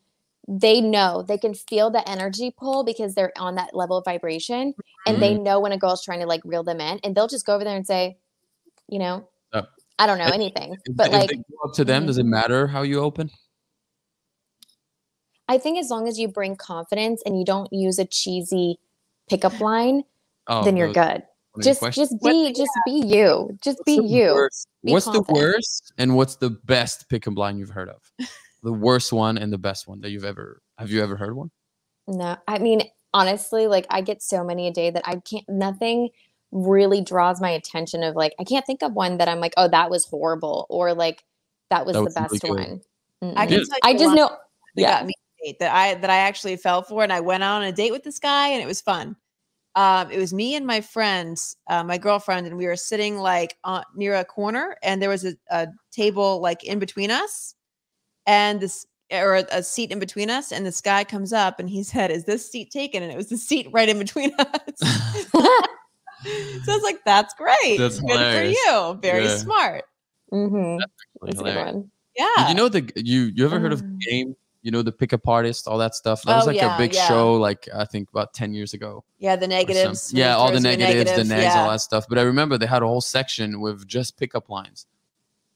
they know, they can feel the energy pull because they're on that level of vibration and they know when a girl's trying to like reel them in and they'll just go over there and say, you know, I don't know anything. But if like they go up to them, does it matter how you open? I think as long as you bring confidence and you don't use a cheesy pickup line, then you're good. Just be you. Just be you. What's the worst and what's the best pickup line you've heard of? The worst one and the best one that have you ever heard one? No, I mean, honestly, like I get so many a day that nothing really draws my attention of like, I can't think of one that I'm like, oh, that was horrible. Or like, that was the best one. I can tell you I just know. Got me that I actually fell for, and I went out on a date with this guy, and it was fun. It was me and my friends, my girlfriend, and we were sitting like near a corner, and there was a table like in between us, and a seat in between us, and this guy comes up and he said, "Is this seat taken?" And it was the seat right in between us. So I was like, "That's great. That's good hilarious. for you. Very smart." That's a good one. Yeah. Did you know you ever heard of the game? You know, the pickup artist, all that stuff. That was like a big show, like I think about 10 years ago. Yeah, the negatives. Yeah, all the negatives, the nags, yeah. all that stuff. But I remember they had a whole section with just pickup lines.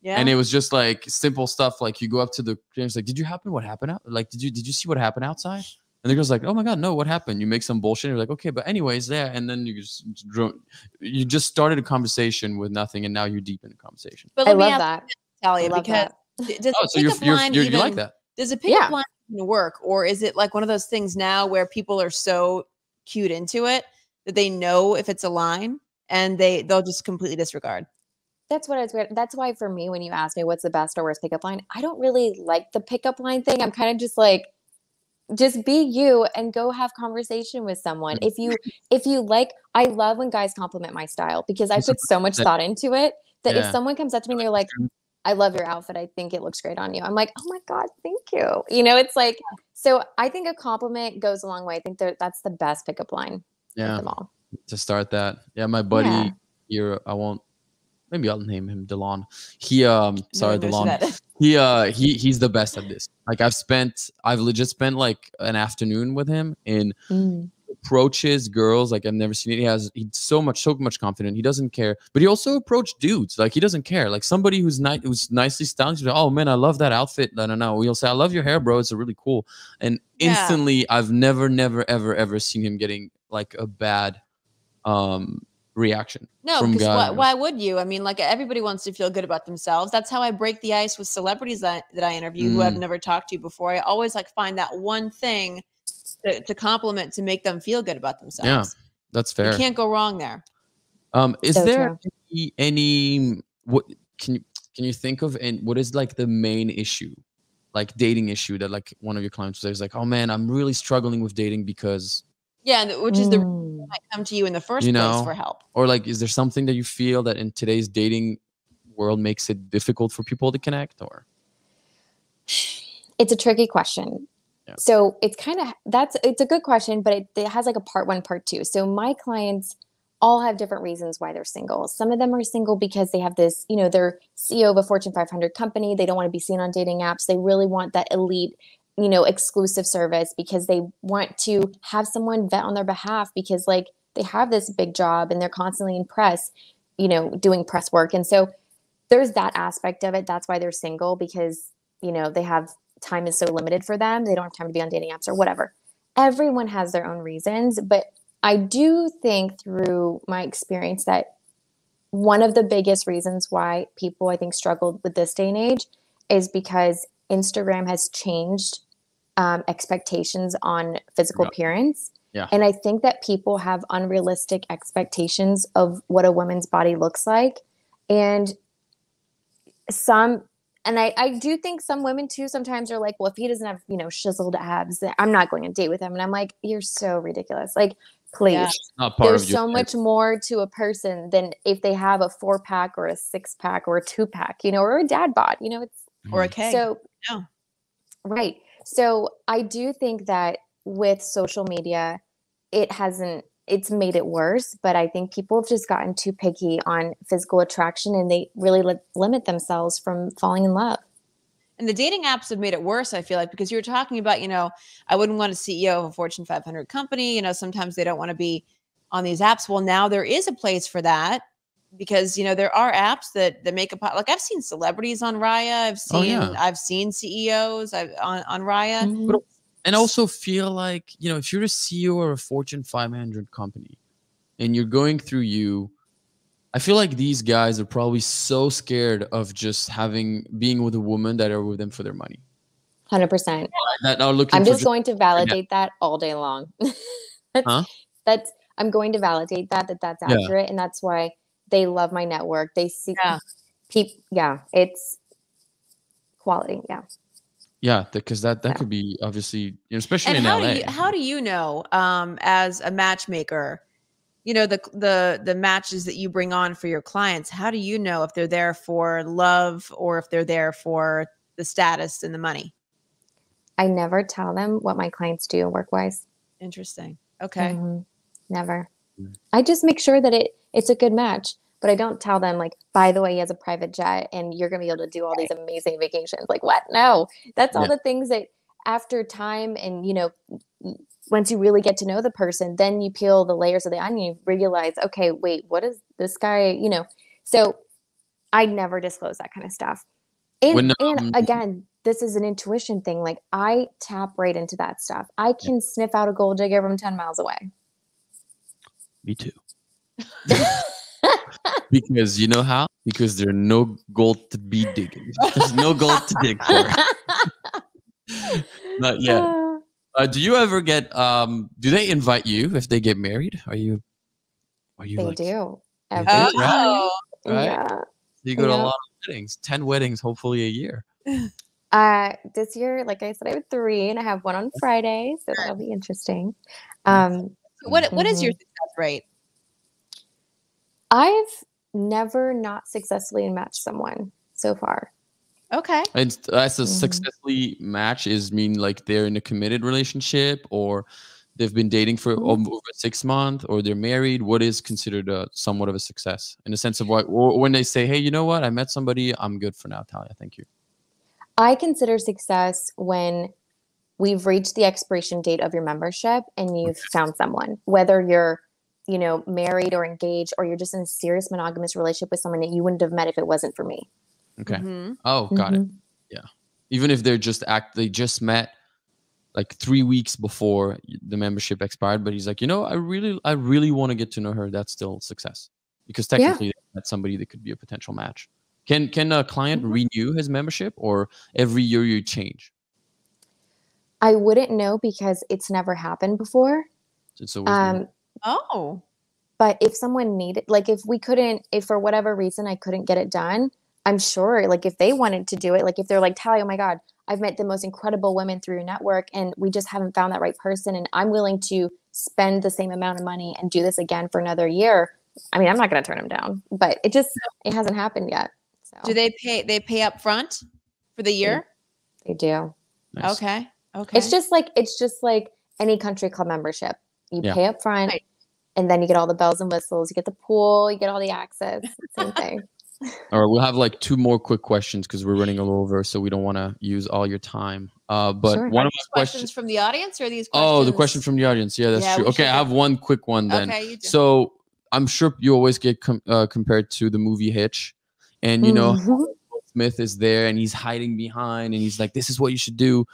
Yeah. And it was just like simple stuff. Like you go up to the it's like, did you happen? What happened out? Like, did you see what happened outside? And the girl's like, oh my God, no, what happened? You make some bullshit. And you're like, okay, but anyways, yeah. And then you just started a conversation with nothing, and now you're deep in the conversation. But I love that. Thalia, because so you like that? Does a pickup line even work, or is it like one of those things now where people are so cued into it that they know if it's a line and they'll just completely disregard? That's what I was. That's why for me, when you ask me what's the best or worst pickup line, I don't really like the pickup line thing. I'm kind of just like, just be you and go have conversation with someone. If you like, I love when guys compliment my style because I put so much thought into it that if someone comes up to me and they're like, I love your outfit. I think it looks great on you. I'm like, oh my God, thank you. You know, it's like, so I think a compliment goes a long way. I think that's the best pickup line of them all. To start that. Yeah, my buddy here, maybe I'll name him DeLon. DeLon. He's the best at this. Like I've legit spent like an afternoon with him and approaches girls like I've never seen it. He's so much confident. He doesn't care. But he also approached dudes. Like he doesn't care. Like somebody who's nicely styled, like, oh man, I love that outfit. No. He'll say, I love your hair, bro. It's really cool. And instantly I've never, ever seen him getting like a bad reaction. No, because why would you? I mean, like everybody wants to feel good about themselves. That's how I break the ice with celebrities that I interview who I've never talked to before. I always like find that one thing to compliment to make them feel good about themselves. Yeah, that's fair. You can't go wrong there. Is there any what can you think of, and what is like the main issue, like dating issue that like one of your clients says like, oh man, I'm really struggling with dating because which is the reason I come to you in the first place for help. Or like, is there something that you feel that in today's dating world makes it difficult for people to connect? Or it's a tricky question. Yeah. So it's it's a good question, but it has like a part 1, part 2. So my clients all have different reasons why they're single. Some of them are single because they have this, they're CEO of a Fortune 500 company. They don't want to be seen on dating apps. They really want that elite, exclusive service because they want to have someone vet on their behalf because like they have this big job and they're constantly in press, doing press work. And so there's that aspect of it. That's why they're single because, they have time is so limited for them. They don't have time to be on dating apps or whatever. Everyone has their own reasons, but I do think through my experience that one of the biggest reasons why people I think struggled with this day and age is because Instagram has changed expectations on physical appearance. Yeah. And I think that people have unrealistic expectations of what a woman's body looks like. And I do think some women too sometimes are like, well, if he doesn't have, chiseled abs, then I'm not going on a date with him. And I'm like, you're so ridiculous. Like, please, there's so much more to a person than if they have a 4-pack or a 6-pack or a 2-pack, or a dad bod, it's or a keg. So, right. So I do think that with social media, it's made it worse, but I think people have just gotten too picky on physical attraction and they really limit themselves from falling in love. And the dating apps have made it worse, I feel like, because you were talking about, I wouldn't want a CEO of a Fortune 500 company. Sometimes they don't want to be on these apps. Well, now there is a place for that because, there are apps that make like I've seen celebrities on Raya. I've seen CEOs on Raya. Mm-hmm. And also feel like, if you're a CEO of a Fortune 500 company and you're going through I feel like these guys are probably so scared of just being with a woman that are with them for their money. 100%. That are looking I'm just going to validate that all day long. I'm going to validate that's accurate. And that's why they love my network. They see it's quality. Yeah. Yeah, because that could be obviously, especially in LA. How do you know, as a matchmaker, the matches that you bring on for your clients, how do you know if they're there for love or if they're there for the status and the money? I never tell them what my clients do work-wise. Interesting. Okay. Mm-hmm. Never. I just make sure that it's a good match. But I don't tell them like, by the way, he has a private jet and you're going to be able to do all these amazing vacations. Like what? No, that's all the things that after time and, once you really get to know the person, then you peel the layers of the onion, you realize, okay, wait, what is this guy, So I never disclose that kind of stuff. And again, this is an intuition thing. Like I tap right into that stuff. I can sniff out a gold digger from 10 miles away. Me too. Because you know how? Because there are no gold to be digging. There's no gold to dig for. Not yet. Do you ever get? Do they invite you if they get married? Are you? They do. Right? Right? Yeah. So you go to a lot of weddings. 10 weddings, hopefully a year. This year, like I said, I have 3, and I have one on Friday, so that'll be interesting. What is your success rate? I've never not successfully matched someone. so far. Okay. And that's a successfully match is mean like they're in a committed relationship or they've been dating for over 6 months or they're married. What is considered a somewhat of a success in the sense of what, or when they say, hey, you know what? I met somebody. I'm good for now, Thalia. Thank you. I consider success when we've reached the expiration date of your membership and you've found someone, whether you're, you know, married or engaged, or you're just in a serious monogamous relationship with someone that you wouldn't have met if it wasn't for me. Okay. Oh, got it. Yeah. Even if they just met like 3 weeks before the membership expired, but he's like, you know, I really want to get to know her. That's still success because technically that's somebody that could be a potential match. Can a client renew his membership or every year you change? I wouldn't know because it's never happened before. It's always Oh. But if someone needed, like if for whatever reason I couldn't get it done, I'm sure like if they wanted to do it, like if they're like, Thalia, oh my God, I've met the most incredible women through your network and we just haven't found that right person. And I'm willing to spend the same amount of money and do this again for another year. I mean, I'm not going to turn them down, but it hasn't happened yet. So. Do they pay up front for the year? They do. nice. Okay. It's just like any country club membership. You pay up front and then you get all the bells and whistles. You get the pool, you get all the access. Same thing. All right, we'll have like 2 more quick questions because we're running a little over, so we don't want to use all your time. But Sure. one of These my questions from the audience or these questions? Oh, the question from the audience. Yeah, that's true. we Okay, should I have one quick one then. Okay, you do. So I'm sure you always get compared to the movie Hitch, and you know Will Smith is there and he's hiding behind and he's like, "This is what you should do."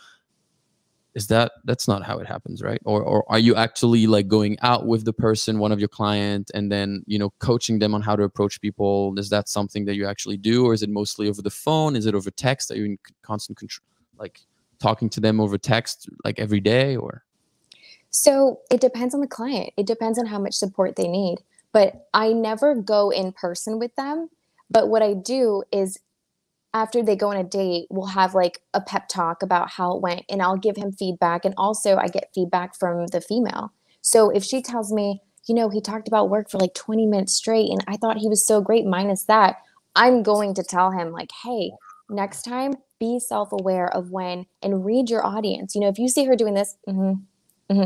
That's not how it happens, right? Or are you actually like going out with the person, one of your client, and then coaching them on how to approach people? Is that something that you actually do, or is it mostly over the phone? Is it over text? Are you in constant control, like talking to them over text like every day, or? So it depends on the client. It depends on how much support they need. But I never go in person with them. But what I do is after they go on a date, we'll have like a pep talk about how it went and I'll give him feedback. And also I get feedback from the female. So if she tells me, he talked about work for like 20 minutes straight and I thought he was so great minus that, I'm going to tell him like, hey, next time be self-aware of when and read your audience. If you see her doing this,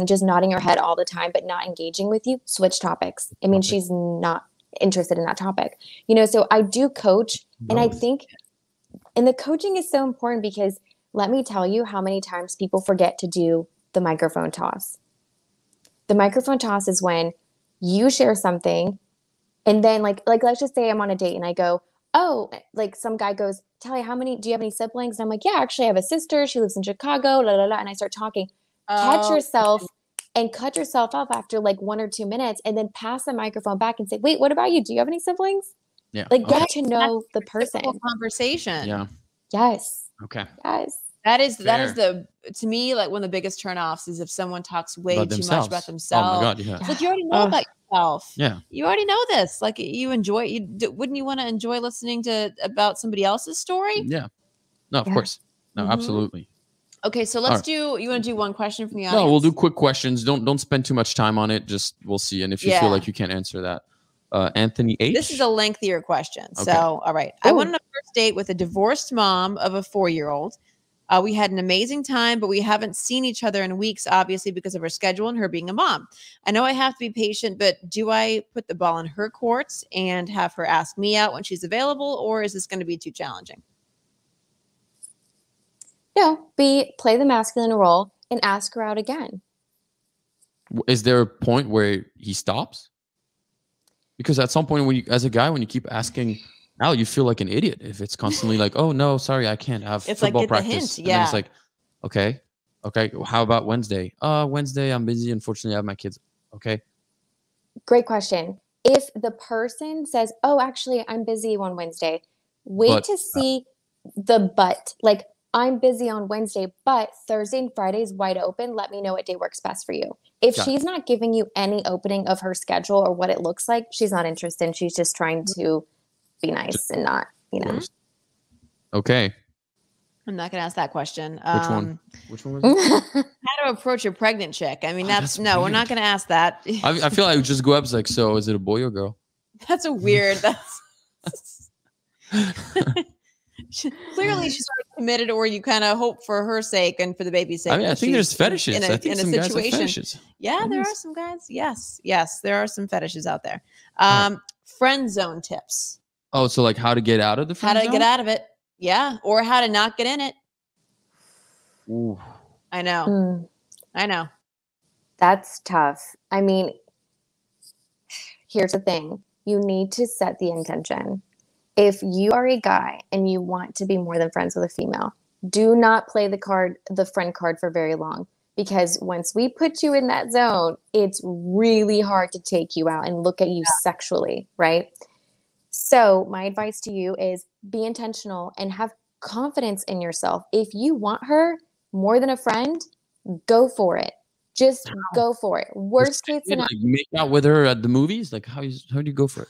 just nodding her head all the time, but not engaging with you, switch topics. It means she's not interested in that topic. So I do coach and I think, and the coaching is so important because let me tell you how many times people forget to do the microphone toss. The microphone toss is when you share something and then like let's just say I'm on a date and I go, oh, like some guy goes, Thalia, do you have any siblings? And I'm like, yeah, actually I have a sister. She lives in Chicago, la, la, la. And I start talking. Catch yourself and cut yourself off after like 1 or 2 minutes and then pass the microphone back and say, wait, what about you? Do you have any siblings? Yeah. Like get to know the person. Conversation. Yeah. Yes. Okay. Yes. That is to me, like one of the biggest turnoffs is if someone talks way too much about themselves. Oh my God, yeah. It's like you already know about yourself. Yeah. You already know this. Like wouldn't you want to enjoy listening about somebody else's story? Yeah. No, of course. No, absolutely. Okay, so let's you want to do one question from the audience? No, we'll do quick questions. Don't spend too much time on it. Just we'll see. And if you feel like you can't answer that. Anthony H. This is a lengthier question. Okay. So, all right. Ooh. I went on a first date with a divorced mom of a 4-year-old. We had an amazing time, but we haven't seen each other in weeks, obviously, because of her schedule and her being a mom. I know I have to be patient, but do I put the ball in her courts and have her ask me out when she's available, or is this going to be too challenging? No, play the masculine role and ask her out again. Is there a point where he stops? Because at some point, as a guy, when you keep asking out, you feel like an idiot. If it's constantly like, "Oh no, sorry, I can't have football practice." The hint, and then it's like, okay, how about Wednesday? Wednesday, I'm busy. Unfortunately, I have my kids. Okay. Great question. If the person says, "Oh, actually, I'm busy on Wednesday," wait to see the but. Like, I'm busy on Wednesday, but Thursday and Friday is wide open. Let me know what day works best for you. If she's not giving you any opening of her schedule or what it looks like, she's not interested. She's just trying to be nice and not, Okay. I'm not going to ask that question. Which one was it? How to approach a pregnant chick. I mean, that's no, we're not going to ask that. I feel like I would just go up like, so is it a boy or girl? That's a weird. Clearly, she's already committed, or you kind of hope for her sake and for the baby's sake. I mean, I think there's fetishes. In I think a some guys have situation. fetishes. Yeah, there are some guys. Yes, there are some fetishes out there. Friend zone tips. Oh, so like how to get out of the friend zone? How to get out of it. Yeah, or how to not get in it. Ooh. I know. I know. That's tough. I mean, here's the thing. You need to set the intention. If you are a guy and you want to be more than friends with a female, do not play the friend card for very long, because once we put you in that zone, it's really hard to take you out and look at you sexually, right? So my advice to you is be intentional and have confidence in yourself. If you want her more than a friend, go for it. Just go for it. Worst case scenario. Like you make out with her at the movies? Like how do you go for it?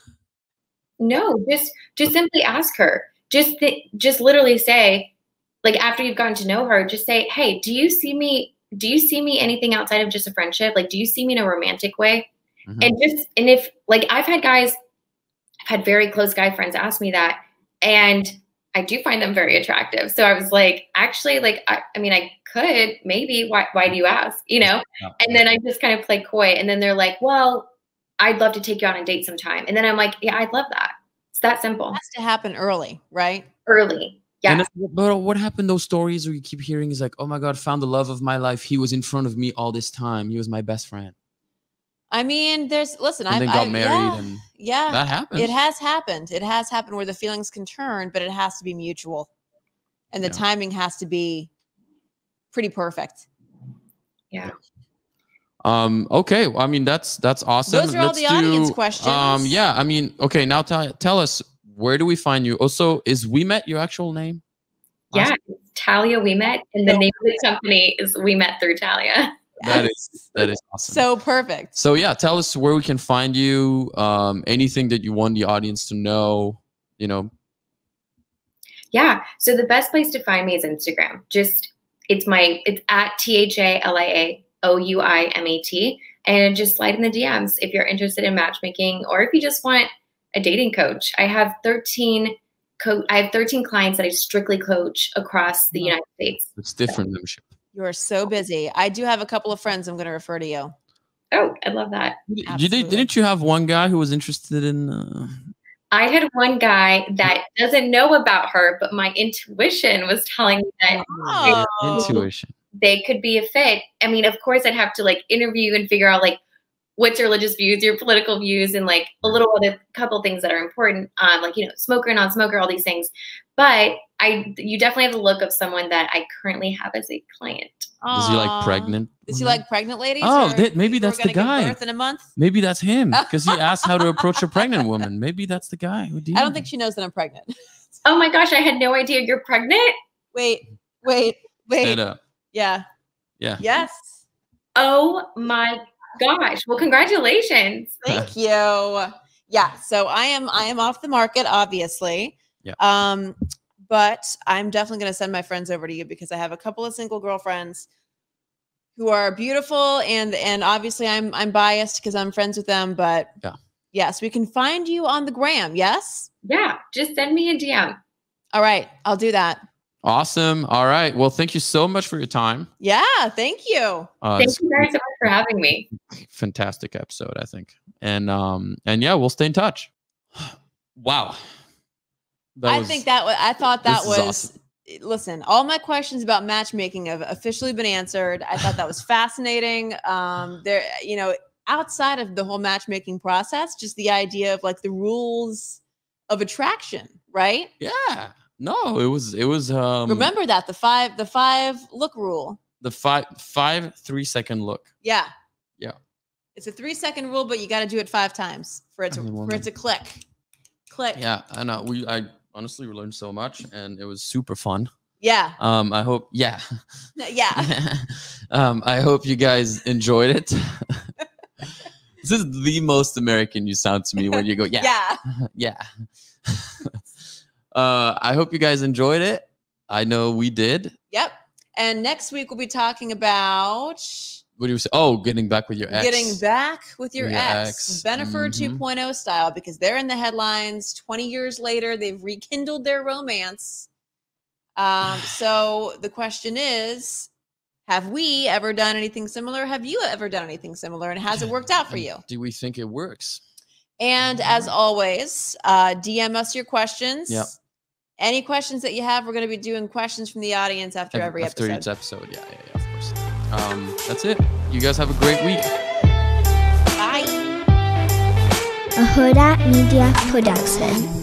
No, just simply ask her. Just literally say, like, after you've gotten to know her, just say, hey, do you see me anything outside of just a friendship? Like, do you see me in a romantic way? And if like I've had very close guy friends ask me that, and I do find them very attractive. So I was like, actually, like, I mean, I could maybe, why do you ask? You know? And then I just kind of play coy. And then they're like, well, I'd love to take you on a date sometime. And then I'm like, yeah, I'd love that. It's that simple. It has to happen early, right? Early. Yeah. But what happened? Those stories where you keep hearing is like, oh my God, found the love of my life. He was in front of me all this time. He was my best friend. I mean, I got married and that happens. It has happened. It has happened where the feelings can turn, but it has to be mutual. And the timing has to be pretty perfect. Yeah. Okay. Well, I mean, that's awesome. Those are all the audience questions. Yeah. I mean, okay. Now tell us, where do we find you? Also, is Ouimet your actual name? Yeah. Thalia Ouimet. And the name of the company is Ouimet through Thalia. That is awesome. So perfect. So yeah, tell us where we can find you. Anything that you want the audience to know, you know. Yeah. So the best place to find me is Instagram. It's at ThaliaOuimet, and just slide in the DMs if you're interested in matchmaking, or if you just want a dating coach. I have 13 clients that I strictly coach across the United States. It's different membership. You are so busy. I do have a couple of friends I'm going to refer to you. Oh, I love that. Didn't you have one guy who was interested in? I had one guy that doesn't know about her, but my intuition was telling me that they could be a fit. I mean, of course, I'd have to like interview and figure out like what's your religious views, your political views, and like a little other couple things that are important, like, you know, smoker, non-smoker, all these things. But you definitely have the look of someone that I currently have as a client. Does he like pregnant? Does he like pregnant ladies? Oh, maybe that's the guy. Give birth in a month? Maybe that's him, because he asked how to approach a pregnant woman. Maybe that's the guy. I don't think she knows that I'm pregnant. Oh my gosh, I had no idea you're pregnant. Wait. Stand up. Yeah. Yes. Oh my gosh. Well, congratulations. Thank you. Yeah. So I am off the market, obviously. Yeah. But I'm definitely going to send my friends over to you, because I have a couple of single girlfriends who are beautiful, and obviously I'm biased because I'm friends with them, but yes, we can find you on the gram. Yes. Yeah. Just send me a DM. All right. I'll do that. Awesome. All right. Well, thank you so much for your time. Yeah. Thank you. Thank you guys so much for having me. Fantastic episode, I think. And yeah, we'll stay in touch. Wow. I thought that was awesome. Listen, all my questions about matchmaking have officially been answered. I thought that was fascinating. There, you know, outside of the whole matchmaking process, just the idea of like the rules of attraction, right? Yeah. No, it was remember that the five look rule. The 3-second look. Yeah. Yeah. It's a 3-second rule, but you got to do it 5 times for it to click. Yeah, I know. I honestly learned so much, and it was super fun. Yeah. I hope. Yeah. Yeah. I hope you guys enjoyed it. This is the most American you sound to me when you go, yeah. Yeah. I hope you guys enjoyed it. I know we did. Yep. And next week we'll be talking about, what do you say? Oh, getting back with your ex. Getting back with your ex. Bennifer 2.0 style, because they're in the headlines. 20 years later, they've rekindled their romance. So the question is, have we ever done anything similar? Have you ever done anything similar? And has it worked out for you? Do we think it works? And as always, DM us your questions. Yep. Any questions that you have, we're going to be doing questions from the audience after every episode. After each episode, yeah, of course. That's it. You guys have a great week. Bye. A Huda Media Production.